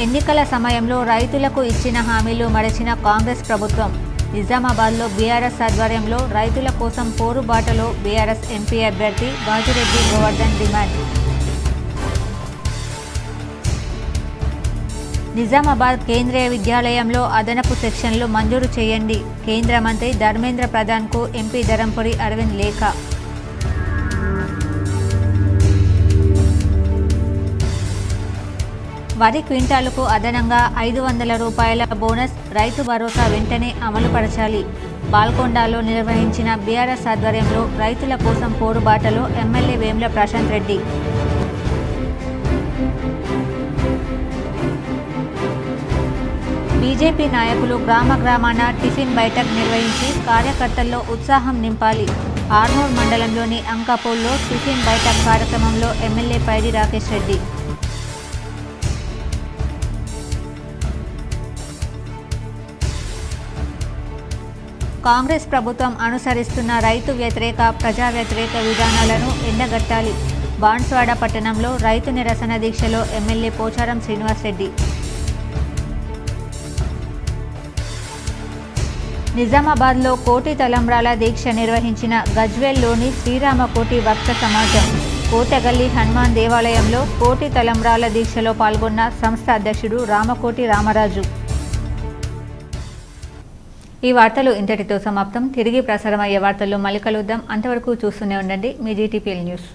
Speaker 1: ఎన్నికల సమయంలో రైతులకు ఇచ్చిన హామీలు మరచిన కాంగ్రెస్ ప్రభుత్వం. నిజామాబాద్లో బీఆర్ఎస్ ఆధ్వర్యంలో రైతుల కోసం పోరుబాటలో బీఆర్ఎస్ ఎంపీ అభ్యర్థి బాజిరెడ్డి గోవర్ధన్ డిమాండ్. నిజామాబాద్ కేంద్రీయ విద్యాలయంలో అదనపు సెక్షన్లు మంజూరు చేయండి. కేంద్ర మంత్రి ధర్మేంద్ర ప్రధాన్కు ఎంపీ ధరంపురి అరవింద్ లేఖ. వరి క్వింటాలుకు అదనంగా 500 రూపాయల బోనస్, రైతు భరోసా వెంటనే అమలుపరచాలి. బాల్కొండలో నిర్వహించిన బీఆర్ఎస్ ఆధ్వర్యంలో రైతుల కోసం పోరుబాటలో ఎమ్మెల్యే వేముల ప్రశాంత్ రెడ్డి. బీజేపీ నాయకులు గ్రామ గ్రామాన టిఫిన్ బైఠక్ నిర్వహించి కార్యకర్తల్లో ఉత్సాహం నింపాలి. ఆర్మూర్ మండలంలోని అంకాపూల్లో టిఫిన్ బైఠక్ కార్యక్రమంలో ఎమ్మెల్యే పైడి రాకేష్ రెడ్డి. కాంగ్రెస్ ప్రభుత్వం అనుసరిస్తున్న రైతు వ్యతిరేక, ప్రజా వ్యతిరేక విధానాలను ఎండగట్టాలి. బాన్స్వాడ పట్టణంలో రైతు నిరసన దీక్షలో ఎమ్మెల్యే పోచారం శ్రీనివాసరెడ్డి. నిజామాబాద్లో కోటి తలంబ్రాల దీక్ష నిర్వహించిన గజ్వేల్లోని శ్రీరామకోటి భక్త సమాజం. కోటగల్లి హనుమాన్ దేవాలయంలో కోటి తలంబ్రాల దీక్షలో పాల్గొన్న సంస్థ అధ్యక్షుడు రామకోటి రామరాజు. ఈ వార్తలు ఇంతటితో సమాప్తం. తిరిగి ప్రసారమయ్యే వార్తల్లో మళ్ళీ కలుద్దాం. అంతవరకు చూస్తూనే ఉండండి మీ జీటీపీఎల్ న్యూస్.